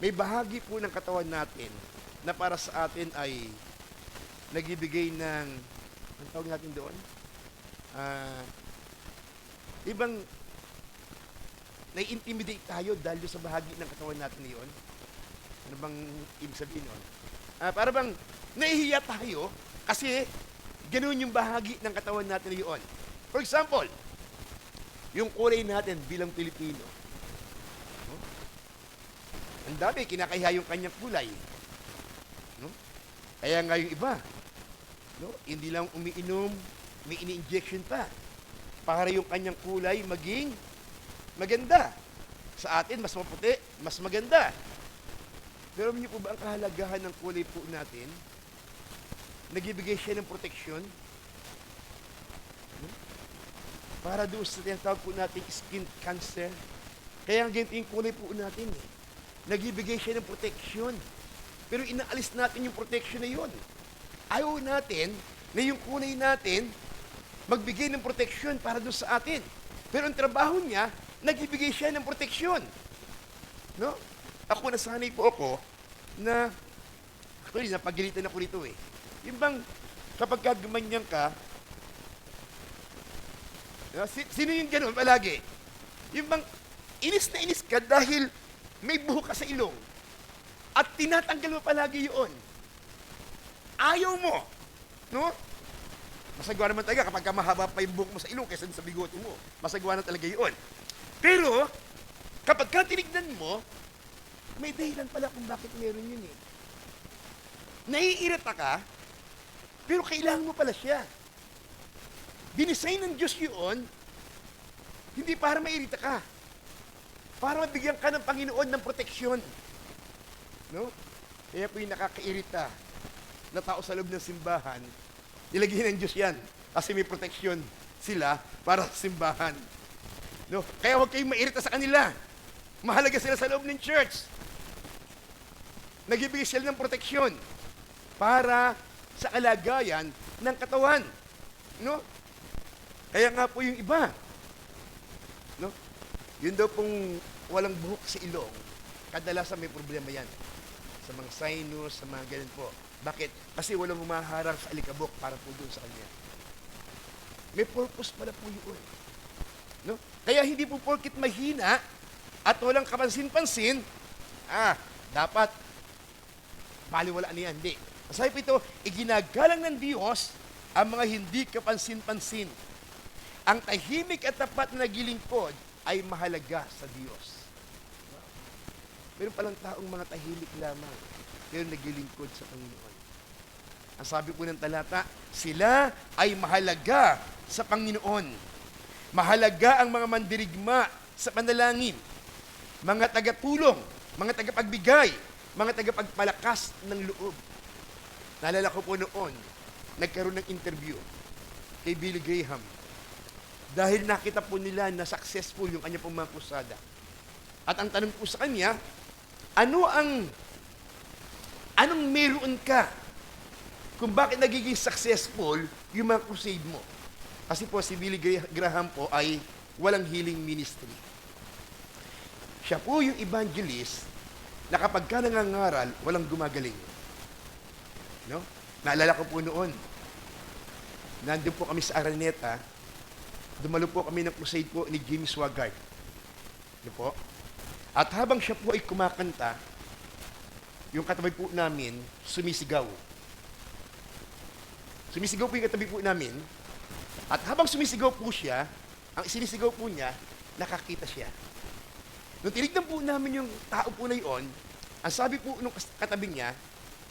S2: may bahagi po ng katawan natin na para sa atin ay nagbibigay ng, anong tawag natin doon? Ibang nai-intimidate tayo dahil sa bahagi ng katawan natin na yun. Ano bang ibig sabihin nun? Para bang nahihiya tayo kasi ganoon yung bahagi ng katawan natin na yun. For example, yung kulay natin bilang Pilipino. No? Ang dami, kinakahiya yung kanyang kulay. No? Kaya nga yung iba, no? Hindi lang umiinom, may ini-injection pa para yung kanyang kulay maging maganda. Sa atin, mas maputi, mas maganda. Pero alam niyo po ba ang kahalagahan ng kulay po natin? Nagbibigay siya ng proteksyon. Para doon sa tinatawag po natin skin cancer. Kaya ang ganito yung kulay po natin eh. Nagbibigay siya ng proteksyon. Pero inaalis natin yung protection na yun. Ayaw natin na yung kulay natin magbigay ng proteksyon para doon sa atin. Pero ang trabaho niya, nagbibigay siya ng proteksyon. No? Ako, nasanay po ako na, actually, napagilitan ako rito eh. Yung bang, kapag kagamanyan ka, sino yung gano'n palagi? Yung bang, inis na inis ka dahil may buhok ka sa ilong at tinatanggal mo palagi yun. Ayaw mo. No? Masagwa naman talaga kapag mahaba pa yung buhok mo sa ilong kaysa sa bigote mo. Masagwa na talaga yun. Pero, kapag ka tinignan mo, may dahilan pala kung bakit meron yun eh. Naiirita ka, pero kailangan mo pala siya. Dinesign ng Diyos yun, hindi para mairita ka. Para mabigyan ka ng Panginoon ng proteksyon. No? Kaya po yung nakakairita na tao sa loob ng simbahan, nilagyan ng Diyos yan. Kasi may proteksyon sila para sa simbahan. No? Kaya huwag kayong mairita sa kanila. Mahalaga sila sa loob ng church. Nagbibigay sila ng proteksyon para sa kalagayan ng katawan. No? Kaya nga po yung iba, no? Yun daw pong walang buhok sa ilong, Kadalasan may problema yan. Sa mga sinus, sa mga ganun po. Bakit? Kasi walang humaharang sa alikabok para po doon sa kanya. May purpose pala po yun. No? Kaya hindi po porkit mahina at walang kapansin-pansin, dapat baliwala niya. Hindi. Sabi po ito, iginagalang ng Diyos ang mga hindi kapansin-pansin. Ang tahimik at tapat na naglilingkod ay mahalaga sa Diyos. Meron palang taong mga tahimik lamang, pero naglilingkod sa Panginoon. Ang sabi po ng talata, sila ay mahalaga sa Panginoon. Mahalaga ang mga mandirigma sa panalangin, mga tagatulong, mga tagapagbigay, mga tagapagpalakas ng loob. Naalala ko po noon, nagkaroon ng interview kay Billy Graham. Dahil nakita po nila na successful yung kanya pong mga krusada. At ang tanong po sa kanya, anong meron ka kung bakit nagiging successful yung mga crusade mo? Kasi po si Billy Graham po ay walang healing ministry. Siya po yung evangelist na kapag ka nangangaral, walang gumagaling. No? Naalala ko po noon, nandun po kami sa Araneta, dumalo po kami ng crusade po ni Jimmy Swaggart. Ano po? At habang siya po ay kumakanta, yung katabi po namin, sumisigaw. Sumisigaw po yung katabi po namin, at habang sumisigaw po siya, ang sinisigaw po niya, nakakita siya. Nung tinignan po namin yung tao po na yun, ang sabi po nung katabi niya,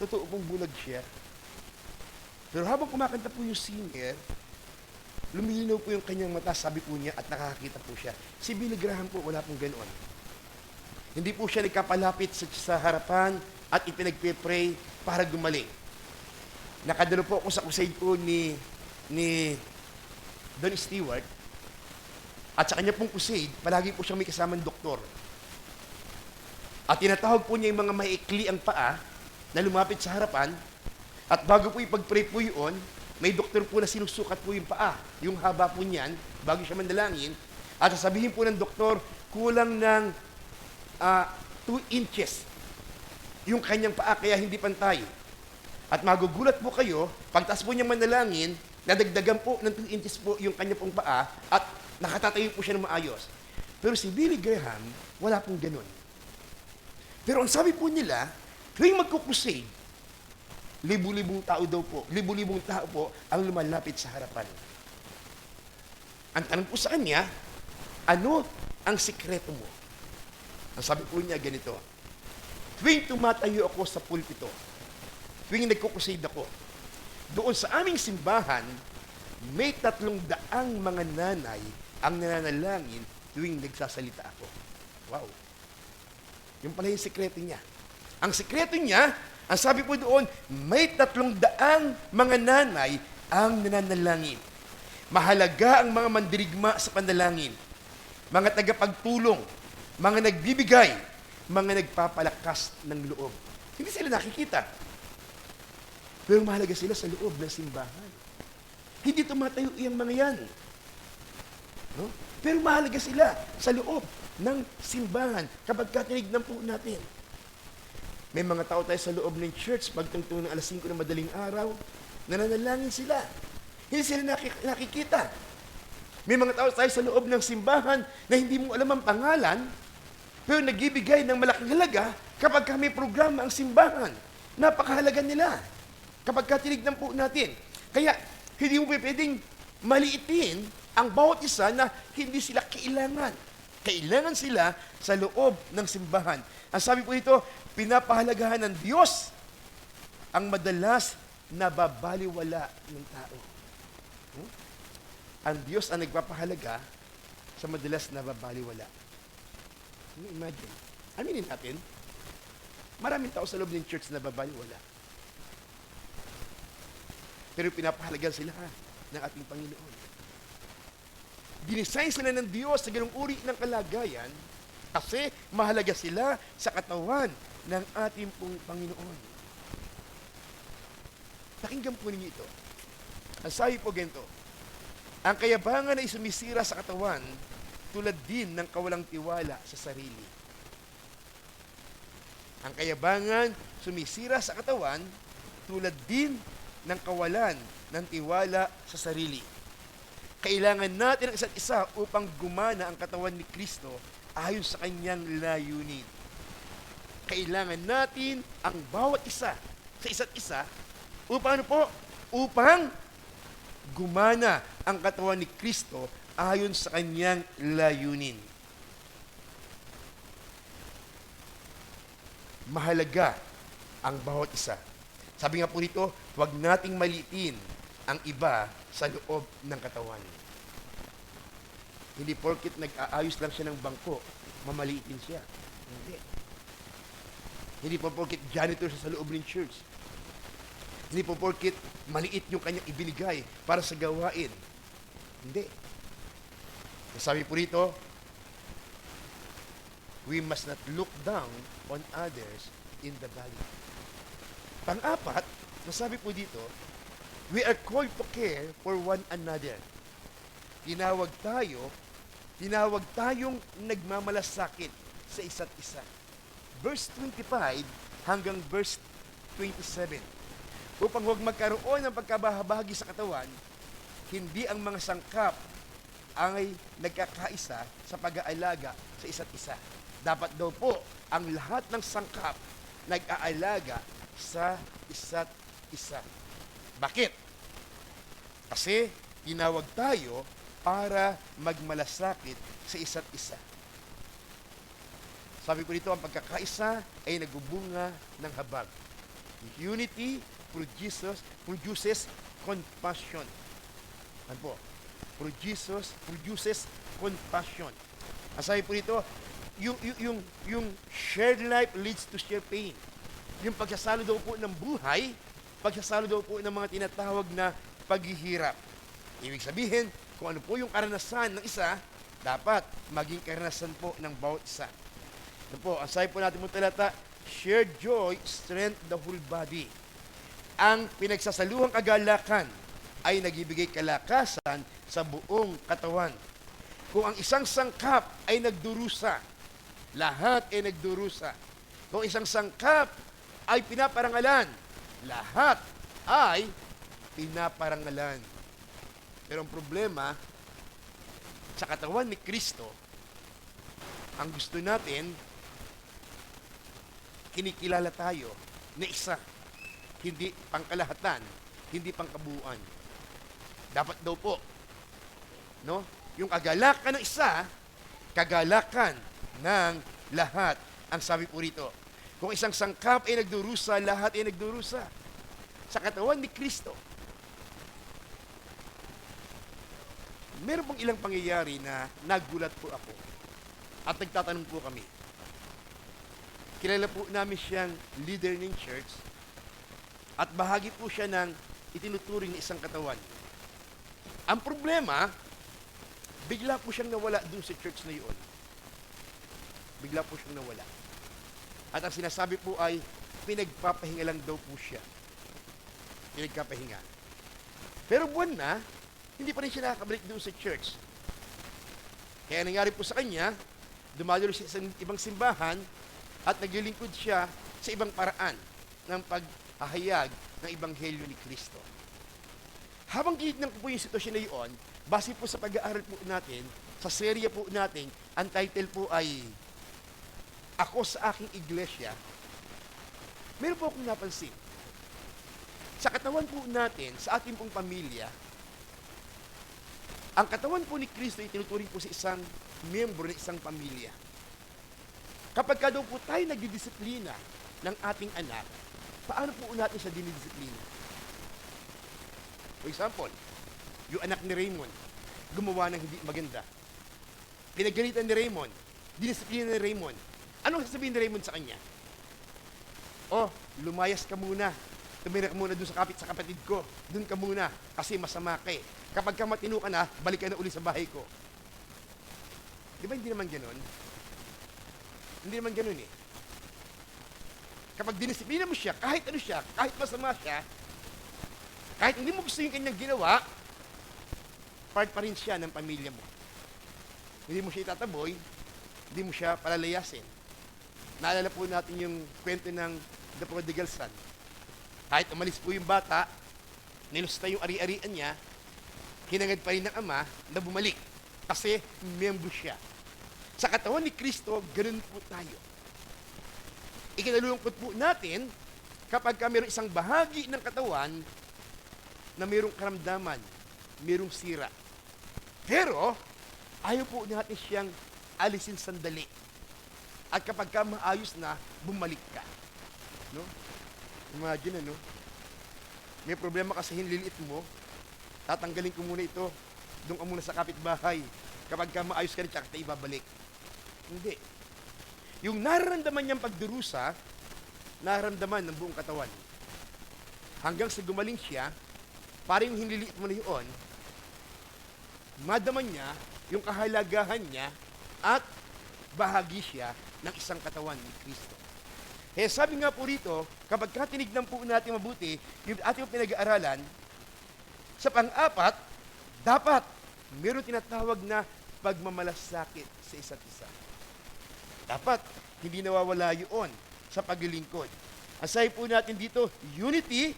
S2: totoo pong bulag siya. Pero habang kumakanta po yung singer, lumilinaw po yung kanyang mata, sabi po niya, at nakakita po siya. Si Billy Graham po, wala pong ganoon. Hindi po siya nagkapalapit sa harapan at ipinagpe-pray para gumaling. Nakadalo po ako sa crusade po ni Don Stewart, at sa kanya pong crusade, palagi po siyang may kasamang doktor. At tinatawag po niya yung mga maikli ang paa na lumapit sa harapan, at bago po ipag-pray po yun, may doktor po na sinusukat po yung paa, yung haba po niyan, bago siya mandalangin, at sasabihin po ng doktor, kulang ng 2 inches yung kanyang paa, kaya hindi pantay. At magugulat po kayo, pagtas po niyang manalangin, nadagdagan po ng 2 inches po yung kanya pong paa, at nakatatayo po siya ng maayos. Pero si Billy Graham, wala pong ganun. Pero ang sabi po nila, tuwing magkukusade, libu-libong tao daw po, libu-libong tao po ang lumalapit sa harapan. Ang tanong po sa kanya, ano ang sikreto mo? Ang sabi po niya ganito, tuwing tumatayo ako sa pulpito, tuwing nagkukusade ako, doon sa aming simbahan, may 300 mga nanay ang nananalangin tuwing nagsasalita ako. Wow. Yung pala yung sikreto niya. Ang sikreto niya, ang sabi po doon, may 300 mga nanay ang nananalangin. Mahalaga ang mga mandirigma sa panalangin, mga tagapagtulong, mga nagbibigay, mga nagpapalakas ng loob. Hindi sila nakikita. Pero mahalaga sila sa loob ng simbahan. Hindi tumatayo iyang mga yan. No? Pero mahalaga sila sa loob ng simbahan kapag katinignan po natin. May mga tao tayo sa loob ng church, pagtungtong ng alas 5 ng madaling araw, nananalangin sila. Hindi sila nakikita. May mga tao tayo sa loob ng simbahan na hindi mo alam ang pangalan, pero nagbibigay ng malaking halaga kapag may programa ang simbahan. Napakahalaga nila. Kapag katinignan po natin. Kaya, hindi mo pwedeng maliitin ang bawat isa na hindi sila kailangan. Kailangan sila sa loob ng simbahan. Ang sabi po ito, pinapahalagahan ng Diyos ang madalas nababaliwala ng tao. Ang Diyos ang nagpapahalaga sa madalas nababaliwala. Imagine. Aminin natin, maraming tao sa loob ng church na nababaliwala. Pero pinapahalagan sila ng ating Panginoon. Dinisign sila ng Diyos sa ganung uri ng kalagayan kasi mahalaga sila sa katawan ng ating pong Panginoon. Pakinggan po ninyo ito. Ang sabi po ganito, ang kayabangan ay sumisira sa katawan tulad din ng kawalang tiwala sa sarili. Ang kayabangan sumisira sa katawan tulad din ng kawalan ng tiwala sa sarili. Kailangan natin ang isa't isa upang gumana ang katawan ni Kristo ayon sa kanyang layunin. Kailangan natin ang bawat isa sa isa't isa upang ano po? Upang gumana ang katawan ni Kristo ayon sa kanyang layunin. Mahalaga ang bawat isa. Sabi nga po rito, huwag nating maliitin ang iba sa loob ng katawan. Hindi porkit nag-aayos lang siya ng bangko, mamaliitin siya. Hindi. Hindi po porkit janitor siya sa loob ng church. Hindi po porkit maliit yung kanyang ibinigay para sa gawain. Hindi. Sabi po rito, we must not look down on others in the valley. Pang-apat, nasabi po dito, we are called to care for one another. Tinawag tayong nagmamalasakit sa isa't isa. Verse 25 hanggang verse 27. Upang huwag magkaroon ng pagkabahagi sa katawan, hindi ang mga sangkap ay nagkakaisa sa pag-aalaga sa isa't isa. Dapat daw po ang lahat ng sangkap nag-aalaga sa isa't isa. Bakit? Kasi tinawag tayo para magmalasakit sa isa't isa. Sabi ko dito, ang pagkakaisa ay nagbubunga ng habag. Unity produces compassion. Ano po? Produces compassion. Ang sabi po dito, yung shared life leads to shared pain. Yung pagsasalo daw po ng buhay, pagsasalo daw po ng mga tinatawag na paghihirap. Ibig sabihin, kung ano po yung karanasan ng isa, dapat maging karanasan po ng bawat isa. Ano po, ang sabi po natin mong talata, shared joy strengthens the whole body. Ang pinagsasaluhang kagalakan ay nagbibigay kalakasan sa buong katawan. Kung ang isang sangkap ay nagdurusa, lahat ay nagdurusa. Kung isang sangkap ay pinaparangalan, lahat ay pinaparangalan. Pero ang problema, sa katawan ni Kristo, ang gusto natin, kinikilala tayo na isa, hindi pangkalahatan, hindi pangkabuuan. Dapat daw po, no? Yung kagalakan ng isa, kagalakan ng lahat. Ang sabi po rito, kung isang sangkap ay nagdurusa, lahat ay nagdurusa. Sa katawan ni Kristo, meron pong ilang pangyayari na nagulat po ako. At nagtatanong po kami. Kilala po namin siyang leader ng church at bahagi po siya ng itinuturing na isang katawan. Ang problema, bigla po siyang nawala dun sa church na yun. Bigla po siyang nawala. At ang sinasabi po ay, pinagpapahinga lang daw po siya. Pinagpapahinga. Pero buwan na, hindi pa rin siya nakakabalik doon sa church. Kaya nangyari po sa kanya, dumadalo siya sa ibang simbahan at naglilingkod siya sa ibang paraan ng paghahayag ng Ebanghelyo ni Kristo. Habang tinignan ko po yung sitwasyon na yun, base po sa pag-aaral po natin, sa serya po natin, ang title po ay Ako sa Aking Iglesia, meron po akong napansin. Sa katawan po natin, sa ating pong pamilya, ang katawan po ni Kristo ay tinuturing po sa isang miyembro ng isang pamilya. Kapag ka daw po tayo nagdidisiplina ng ating anak, paano po natin siya dinidisiplina? For example, yung anak ni Raymond, gumawa ng hindi maganda. Pinagalitan ni Raymond, dinisiplina ni Raymond. Anong sasabihin ni Raymond sa kanya? Oh, lumayas ka muna. Tumira ka muna doon sa kapatid ko. Doon ka muna kasi masama ka eh. Kapag ka matino ka na, balik ka na uli sa bahay ko. Di ba hindi naman ganun? Hindi naman ganun eh. Kapag dinisiplina mo siya, kahit ano siya, kahit masama siya, kahit hindi mo gusto yung kanyang ginawa, part pa rin siya ng pamilya mo. Hindi mo siya itataboy, hindi mo siya palalayasin. Naalala po natin yung kwento ng The Prodigal Son. Kahit umalis po yung bata, nilusta yung ari-arian niya, hinangad pa rin ng ama na bumalik. Kasi miyembro siya. Sa katawan ni Kristo, ganun po tayo. Ikinalulungkot po natin kapag mayroong isang bahagi ng katawan na mayroong karamdaman, mayroong sira. Pero, ayaw po natin siyang alisin sandali. At kapag ka maayos na, bumalik ka. No? Imagine, ano? May problema kasi hinliliit mo, tatanggalin ko muna ito, doon ka muna sa kapitbahay. Kapag ka maayos ka rin, tsaka kita ibabalik. Hindi. Yung nararamdaman niyang pagdurusa, nararamdaman ng buong katawan. Hanggang sa gumaling siya, parang yung hinliliit mo na yun, madaman niya yung kahalagahan niya at bahagi siya ng isang katawan ni Kristo. Kaya sabi nga po rito, kapag tinignan po natin mabuti, yung ating pinag-aaralan, sa pang-apat, dapat meron tinatawag na pagmamalasakit sa isa't isa. Dapat, hindi nawawala yun sa paglilingkod. Aside po natin dito, unity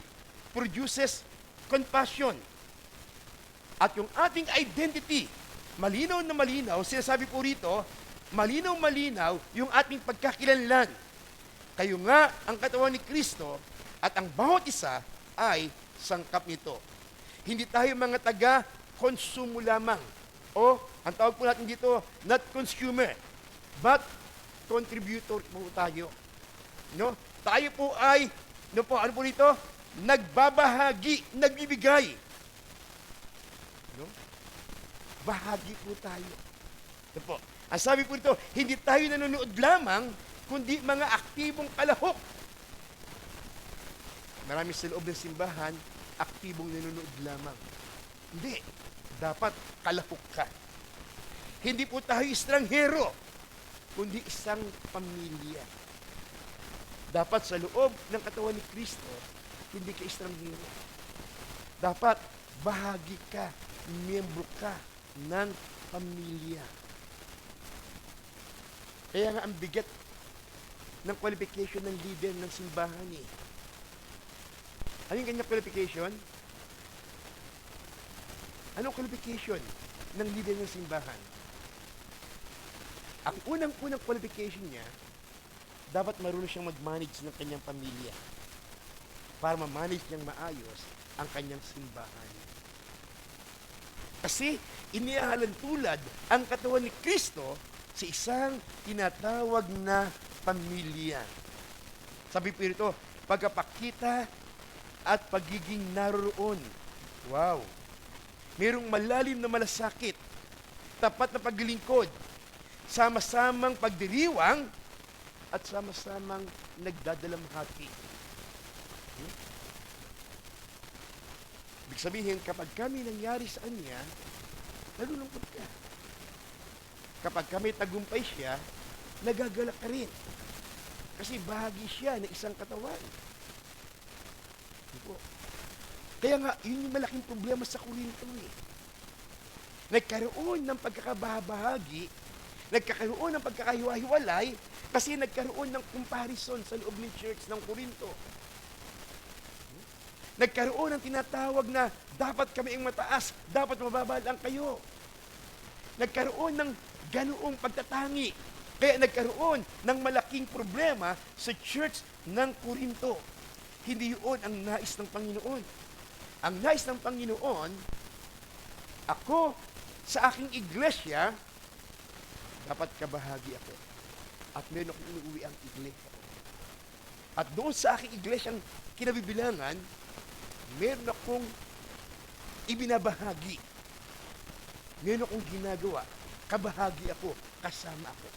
S2: produces compassion. At yung ating identity, malinaw na malinaw, sinasabi po rito, malinaw-malinaw yung ating pagkakilanlan. Kayo nga ang katawan ni Kristo at ang bawat isa ay sangkap nito. Hindi tayo mga taga-konsumo lamang. O, ang tawag po natin dito, not consumer, but contributor po tayo. No? Tayo po ay, ano po dito? Nagbabahagi, nagbibigay. No? Bahagi po tayo. Ito po. Ang sabi po dito, hindi tayo nanonood lamang, kundi mga aktibong kalahok. Marami sa loob ng simbahan, aktibong nanonood lamang. Hindi. Dapat kalahok ka. Hindi po tayo estranghero, kundi isang pamilya. Dapat sa loob ng katawan ni Kristo, hindi ka estranghero. Dapat bahagi ka, miyembro ka ng pamilya. Kaya nga ang bigat ng qualification ng leader ng simbahan eh. Ano yung kanyang qualification? Anong qualification ng leader ng simbahan? Ang unang-unang qualification niya, dapat marunong siyang mag-manage ng kanyang pamilya para ma-manage niyang maayos ang kanyang simbahan. Kasi inihahalal tulad ang katawan ni Kristo sa isang tinatawag na pamilya. Sabi po rito, pagkapakita at pagiging naroon. Wow! Mayroong malalim na malasakit, tapat na paglilingkod, sama-samang pagdiriwang, at sama-samang nagdadalamhati. Ibig sabihin, kapag kami nangyari sa kanya, nalulungkot ka. Kapag kami tagumpay siya, nagagalak ka rin. Kasi bahagi siya ng isang katawan. Kaya nga, yun yung malaking problema sa Korinto eh. Nagkaroon ng pagkakabahagi, nagkakaroon ng pagkakahiwa-hiwalay, kasi nagkaroon ng comparison sa loob ng church ng Korinto. Nagkaroon ng tinatawag na dapat kami ang mataas, dapat mababa lang kayo. Nagkaroon ng ganoong pagtatangi. Kaya nagkaroon ng malaking problema sa church ng Korinto. Hindi yun ang nais ng Panginoon. Ang nais ng Panginoon, ako sa aking iglesia, dapat kabahagi ako. At meron akong inuwi ang iglesia ko. At doon sa aking iglesyang kinabibilangan, meron akong ibinabahagi. Meron akong ginagawa. Kabahagi ako. Kasama ako.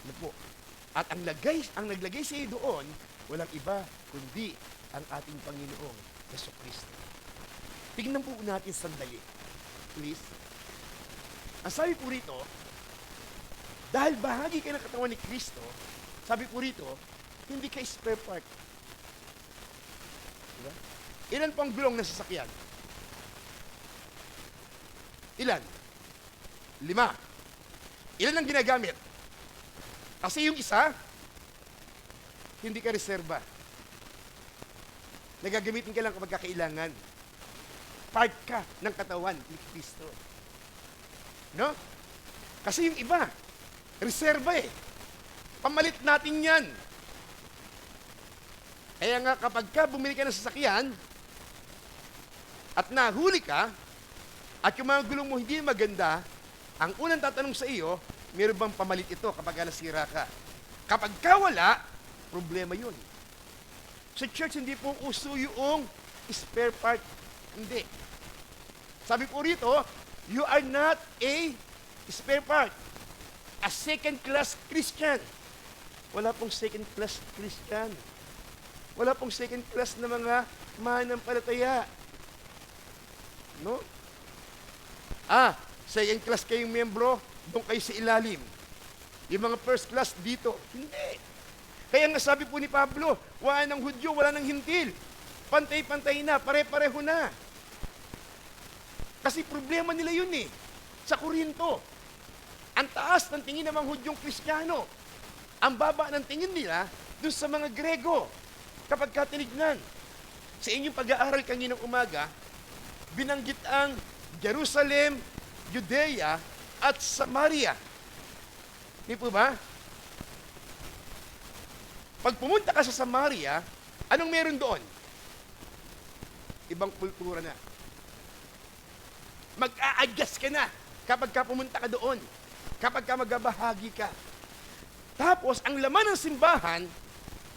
S2: Ano po? At ang naglagay sa iyo doon, walang iba kundi ang ating Panginoong Jesucristo. Tingnan po natin sandali. Please. Ang sabi po rito, dahil bahagi ka ng katawan ni Kristo, sabi po rito, hindi ka spare part. Diba? Ilan pang gulong ng sasakyan? Ilan? 5. Ilan ang ginagamit? Kasi yung isa, hindi ka reserba. Nagagamitin ka lang kapag kailangan. Part ka ng katawan ni Kristo. No? Kasi yung iba, reserba eh. Pamalit natin yan. Kaya nga kapag ka bumili ka ng sasakyan, at nahuli ka, at yung mga gulong mo hindi maganda, ang unang tatanong sa iyo, meron bang pamalit ito kapag nasira ka? Kapag ka wala, problema yun. Sa church, hindi po uso yung spare part. Hindi. Sabi po rito, you are not a spare part. A second-class Christian. Wala pong second-class Christian. Wala pong second-class na mga mananampalataya. No? Second class kayong membro, doon kayo sa ilalim. Yung mga first class dito, hindi. Kaya nga sabi po ni Pablo, wala ng Hudyo, wala ng Hintil. Pantay-pantay na, pare-pareho na. Kasi problema nila yun eh. Sa Korinto, ang taas ng tingin ng mga Hudyong Kristiyano. Ang baba ng tingin nila doon sa mga Grego. Kapag katinignan, sa inyong pag-aaral kaninang umaga, binanggit ang Jerusalem, Judea, at Samaria. Di po ba? Pag pumunta ka sa Samaria, anong meron doon? Ibang kultura na. Mag-a-adjust ka na kapag ka pumunta ka doon. Kapag ka magbabahagi ka. Tapos, ang laman ng simbahan,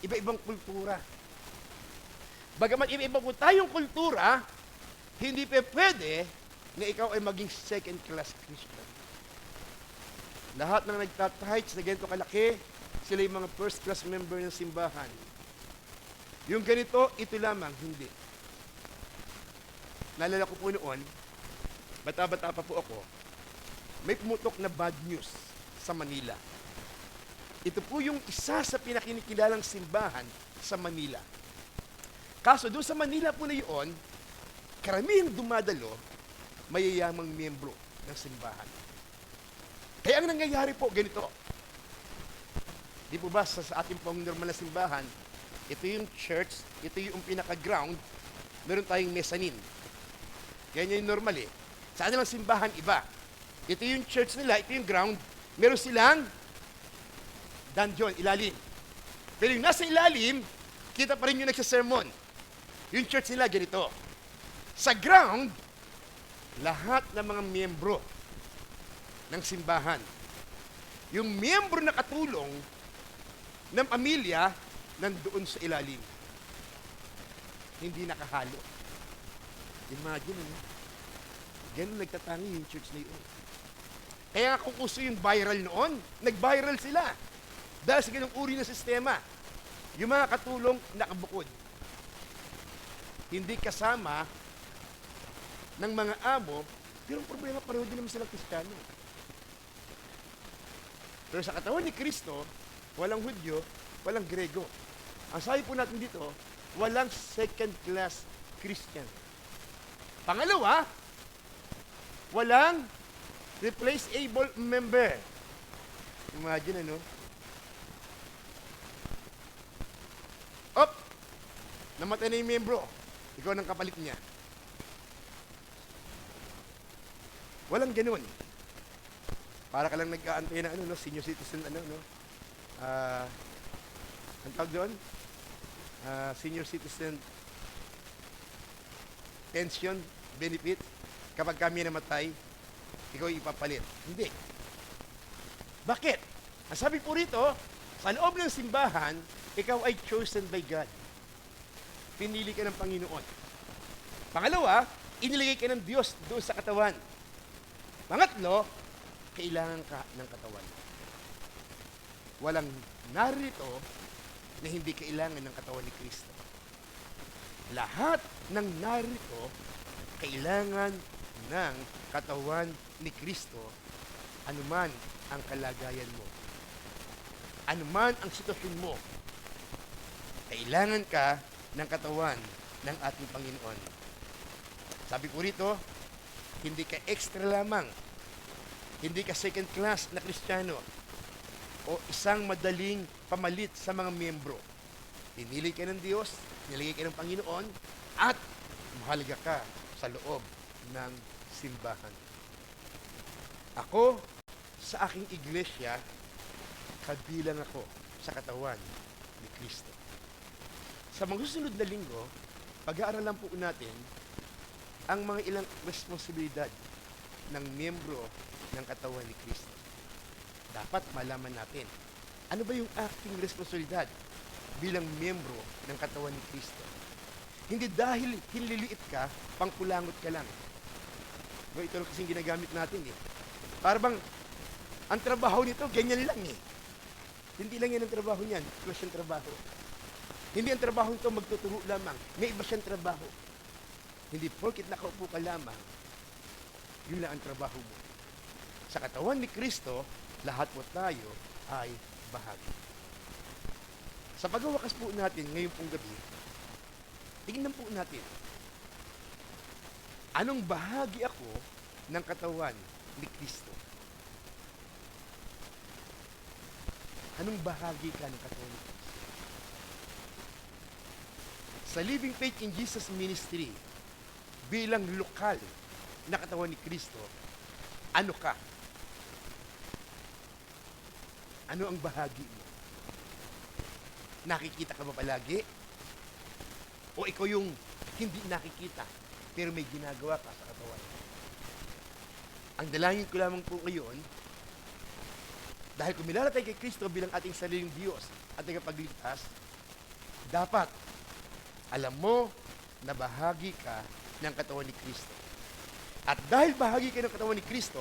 S2: iba-ibang kultura. Bagamat iba-iba po tayong kultura, hindi pa pwede na ikaw ay maging second-class Christian. Lahat ng nagtatights na ganito kalaki, sila yung mga first-class member ng simbahan. Yung ganito, ito lamang, hindi. Naalala ko po noon, bata-bata pa po ako, may pumutok na bad news sa Manila. Ito po yung isa sa pinakinikilalang simbahan sa Manila. Kaso doon sa Manila po na yun, karamihang dumadalo, mayayamang miyembro ng simbahan. Kaya ang nangyayari po, ganito. Di po ba sa ating pong normal na simbahan, ito yung church, ito yung pinaka-ground, meron tayong mezzanine. Ganyan yung normal eh. Sa kanilang simbahan, iba. Ito yung church nila, ito yung ground, meron silang dungeon, ilalim. Pero yung nasa ilalim, kita pa rin yung nagsasermon. Yung church nila, ganito. Sa ground, lahat ng mga miyembro ng simbahan. Yung miyembro na katulong ng pamilya nandoon sa ilalim. Hindi nakahalo. Imagine, ano? Ganun nagtatangi yung church na yun. Kaya kung uso yung viral noon, nag-viral sila. Dahil sa ganung uri ng sistema, yung mga katulong nakabukod. Hindi kasama ng mga amo, pero ang problema pareho din naman silang Kristiyano. Pero sa katawan ni Kristo, walang Hudyo, walang Grego. Ang sabi po natin dito, walang second-class Christian. Pangalawa, walang replaceable member. Imagine, ano? Op! Namatay na yung membro. Ikaw nang kapalit niya. Walang ganun. Para ka lang nag-aantay na senior citizen, ang tawag doon? Senior citizen pension benefit. Kapag kami namatay, ikaw ipapalit. Hindi. Bakit? Ang sabi po rito, sa loob ng simbahan, ikaw ay chosen by God. Pinili ka ng Panginoon. Pangalawa, inilagay ka ng Diyos doon sa katawan. Pangatlo, kailangan ka ng katawan. Walang narito na hindi kailangan ng katawan ni Kristo. Lahat ng narito, kailangan ng katawan ni Kristo, anuman ang kalagayan mo. Anuman ang sitwasyon mo, kailangan ka ng katawan ng ating Panginoon. Sabi ko rito, hindi ka extra lamang. Hindi ka second class na Kristiyano. o isang madaling pamalit sa mga miyembro. Pinili ka ng Diyos, nilagay ka ng Panginoon, at mahalaga ka sa loob ng simbahan. Ako, sa aking iglesia, kabilang ako sa katawan ni Kristo. Sa mga susunod na linggo, pag-aaralan po natin ang mga ilang responsibilidad ng miyembro ng katawan ni Kristo. Dapat malaman natin, ano ba yung aking responsibilidad bilang miyembro ng katawan ni Kristo? Hindi dahil hinliliit ka, pangkulangot ka lang. No, ito lang kasing ginagamit natin eh. Para bang, ang trabaho nito, ganyan lang eh. Hindi lang yan ang trabaho niyan, iba siyang trabaho. Hindi ang trabaho nito magtuturo lamang, may iba siyang trabaho. Hindi porkit nakaupo ka lamang, yun lang ang trabaho mo. Sa katawan ni Kristo, lahat po tayo ay bahagi. Sa pagwawakas po natin ngayon pong gabi, tingnan po natin, anong bahagi ako ng katawan ni Kristo? Anong bahagi ka ng katawan ni Kristo? Sa Living Faith in Jesus Ministry, bilang lokal na katawan ni Kristo, ano ka? Ano ang bahagi mo? Nakikita ka ba palagi? O ikaw yung hindi nakikita, pero may ginagawa ka sa katawan? Ang dalangin ko lamang po ngayon, dahil kumilalatay kay Kristo bilang ating sariling Diyos at tagapagligtas, dapat alam mo na bahagi ka ng katawan ni Kristo. At dahil bahagi ka ng katawan ni Kristo,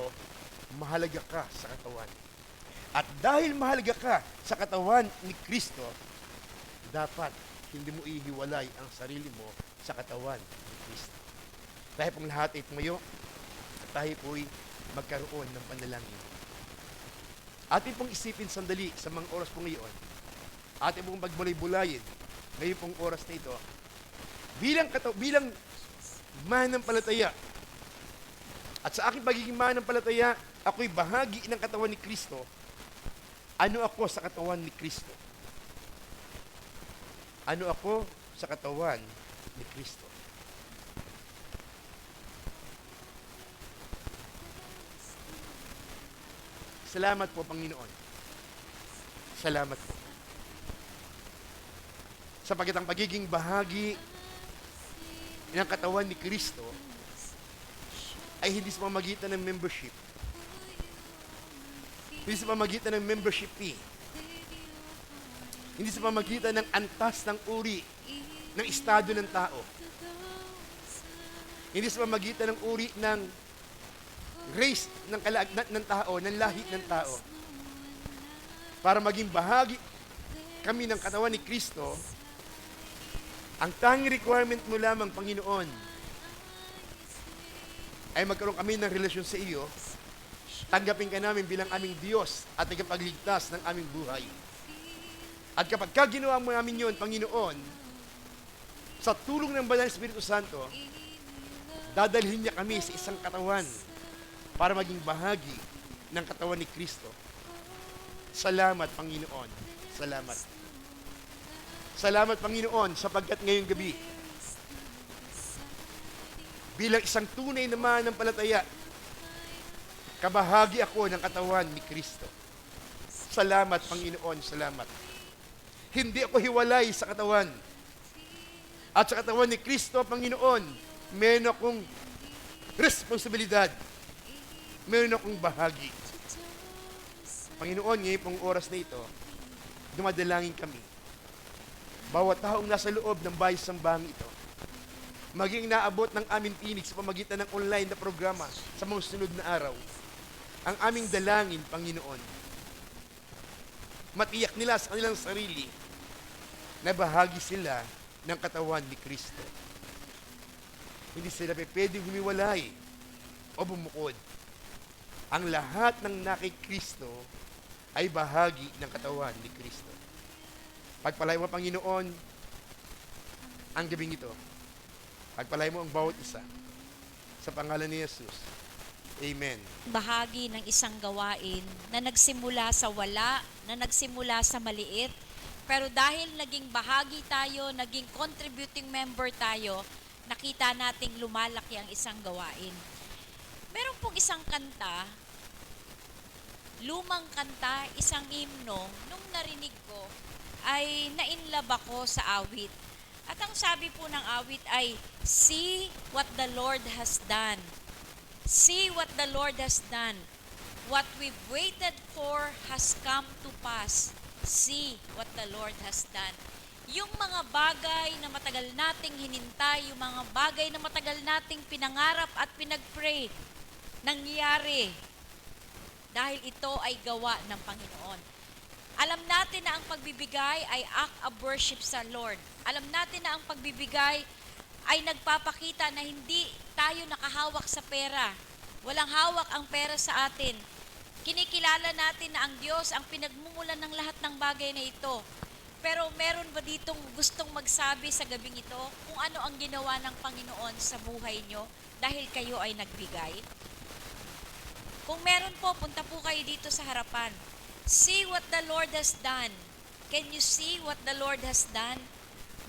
S2: mahalaga ka sa katawan. At dahil mahalaga ka sa katawan ni Kristo, dapat hindi mo ihiwalay ang sarili mo sa katawan ni Kristo. Dahil pong lahat ay tumayo at tayo po'y magkaroon ng panalangin. Atin pong isipin sandali sa mga oras po ngayon, atin pong pagbulay-bulayin ngayon pong oras na ito, bilang mananampalataya. At sa aking pagiging mananampalataya, ako'y bahagi ng katawan ni Kristo. Ano ako sa katawan ni Kristo? Ano ako sa katawan ni Kristo? Salamat po, Panginoon. Salamat po. Sapagkat ang pagiging bahagi ng katawan ni Kristo ay hindi sa pamamagitan ng membership. Hindi sa pamamagitan ng membership fee. Hindi sa pamamagitan ng antas ng uri ng estado ng tao. Hindi sa pamamagitan ng uri ng race ng tao, ng lahi ng tao. Para maging bahagi kami ng katawan ni Kristo, ang tanging requirement mo lamang, Panginoon, ay magkaroon kami ng relasyon sa iyo, tanggapin ka namin bilang aming Diyos at tagapagligtas ng aming buhay. At kapag ginawa mo namin yun, Panginoon, sa tulong ng Banal na Espiritu Santo, dadalhin niya kami sa isang katawan para maging bahagi ng katawan ni Kristo. Salamat, Panginoon. Salamat. Salamat, Panginoon, sapagkat ngayong gabi, bilang isang tunay na mananampalataya, kabahagi ako ng katawan ni Kristo. Salamat, Panginoon, salamat. Hindi ako hiwalay sa katawan. At sa katawan ni Kristo, Panginoon, meron akong responsibilidad. Meron akong bahagi. Panginoon, ngayon pong oras na ito, dumadalangin kami. Bawat taong nasa loob ng bahay-sambahang ito, maging naabot ng aming tinig sa pamagitan ng online na programa sa mga sunod na araw, ang aming dalangin, Panginoon, matiyak nila sa kanilang sarili na bahagi sila ng katawan ni Kristo. Hindi sila pwedeng humiwalay o bumukod. Ang lahat ng nakay Kristo ay bahagi ng katawan ni Kristo. Pagpalay mo, Panginoon, ang gabing ito. Pagpalay mo ang bawat isa. Sa pangalan ni Jesus. Amen.
S3: Bahagi ng isang gawain na nagsimula sa wala, na nagsimula sa maliit, pero dahil naging bahagi tayo, naging contributing member tayo, nakita nating lumalaki ang isang gawain. Meron pong isang kanta, lumang kanta, isang himno, nung narinig ko, ay nainlove ako sa awit. At ang sabi po ng awit ay, "See what the Lord has done. See what the Lord has done. What we've waited for has come to pass. See what the Lord has done." Yung mga bagay na matagal nating hinintay, yung mga bagay na matagal nating pinangarap at pinagpray, nangyari dahil ito ay gawa ng Panginoon. Alam natin na ang pagbibigay ay act of worship sa Lord. Alam natin na ang pagbibigay ay nagpapakita na hindi tayo nakahawak sa pera. Walang hawak ang pera sa atin. Kinikilala natin na ang Diyos ang pinagmumulan ng lahat ng bagay na ito. Pero meron ba ditong gustong magsabi sa gabing ito kung ano ang ginawa ng Panginoon sa buhay nyo dahil kayo ay nagbigay? Kung meron po, punta po kayo dito sa harapan. See what the Lord has done. Can you see what the Lord has done?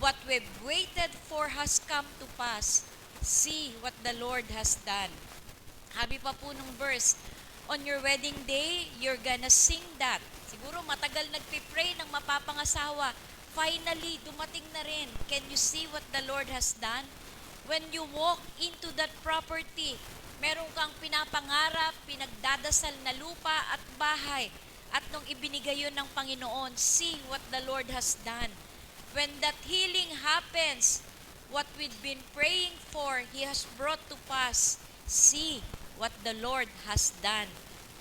S3: What we've waited for has come to pass. See what the Lord has done. Habi pa po nung verse, on your wedding day, you're gonna sing that. Siguro matagal nagpipray ng mapapangasawa. Finally, dumating na rin. Can you see what the Lord has done? When you walk into that property, meron kang pinapangarap, pinagdadasal na lupa at bahay. At nung ibinigay yun ng Panginoon, see what the Lord has done. When that healing happens, what we've been praying for, He has brought to pass. See what the Lord has done.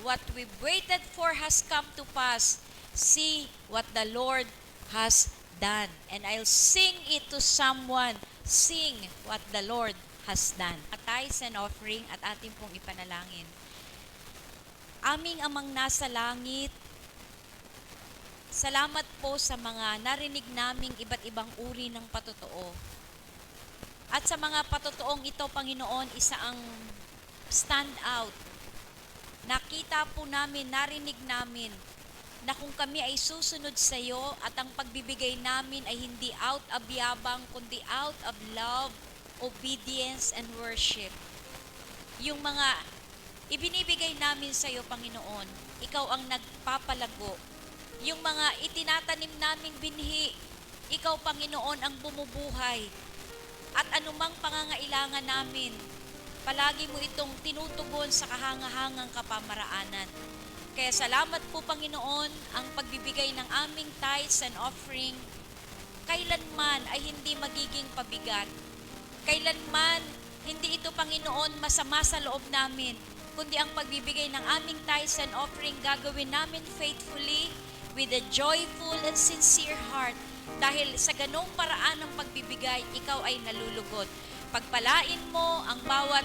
S3: What we've waited for has come to pass. See what the Lord has done. And I'll sing it to someone. Sing what the Lord has done. At tithes and offering at ating pong ipanalangin. Aming Amang nasa langit, salamat po sa mga narinig naming iba't ibang uri ng patotoo. At sa mga patotoong ito, Panginoon, isa ang stand out. Nakita po namin, narinig namin, na kung kami ay susunod sa iyo at ang pagbibigay namin ay hindi out of yabang, kundi out of love, obedience, and worship. Yung mga ibinibigay namin sa iyo, Panginoon, ikaw ang nagpapalago. Yung mga itinatanim naming binhi, ikaw, Panginoon, ang bumubuhay. At anumang pangangailangan namin, palagi mo itong tinutugon sa kahangahangang kapamaraanan. Kaya salamat po, Panginoon, ang pagbibigay ng aming tithes and offering, kailanman ay hindi magiging pabigat. Kailanman, hindi ito, Panginoon, masama sa loob namin, kundi ang pagbibigay ng aming tithes and offering gagawin namin faithfully, with a joyful and sincere heart. Dahil sa ganong paraan ng pagbibigay, ikaw ay nalulugod. Pagpalain mo ang bawat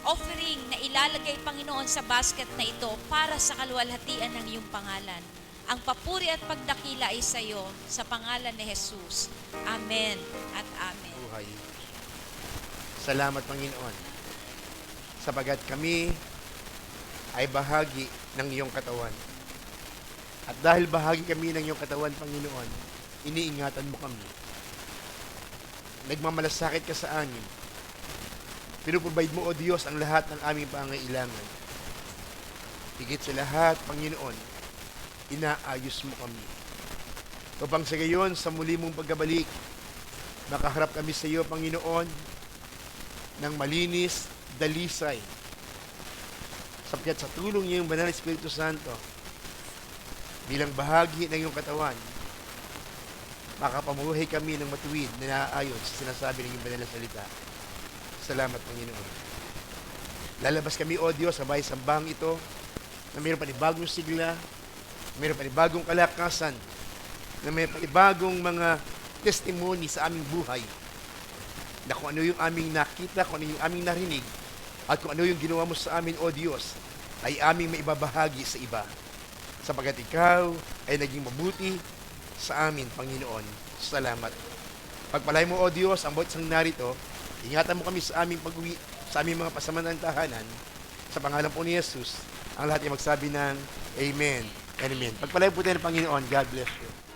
S3: offering na ilalagay, Panginoon, sa basket na ito para sa kaluwalhatian ng iyong pangalan. Ang papuri at pagdakila ay sa iyo, sa pangalan ni Jesus. Amen at amen.
S2: Buhay. Salamat, Panginoon, sapagat kami ay bahagi ng iyong katawan. At dahil bahagi kami ng iyong katawan, Panginoon, iniingatan mo kami. Nagmamalasakit ka sa amin. Pinuprovide mo, O Diyos, ang lahat ng aming pangailangan. Higit sa lahat, Panginoon, inaayos mo kami. Upang sa gayon, sa muli mong pagkabalik, makaharap kami sa iyo, Panginoon, ng malinis, dalisay. Sapagkat sa tulong niyo yung Banal na Espiritu Santo, bilang bahagi ng iyong katawan, makapamuhay kami ng matuwid na naaayon sa sinasabi ng iyong banal na salita. Salamat, Panginoon. Lalabas kami, O Diyos, sa bahay sambahang ito, na mayroon panibagong sigla, mayroon panibagong kalakasan, na may panibagong mga testimony sa aming buhay, na kung ano yung aming nakita, kung ano yung aming narinig, at kung ano yung ginawa mo sa amin, O Diyos, ay aming maibabahagi sa iba. Sapagat ikaw ay naging mabuti sa amin, Panginoon. Salamat. Pagpalay mo, O Diyos, ang bawat isang narito, ingatan mo kami sa aming pag-uwi, sa aming mga pasamantalang tahanan, Sa pangalan po ni Jesus, ang lahat ay magsabi ng Amen and Amen. Pagpalain po tayo ng Panginoon. God bless you.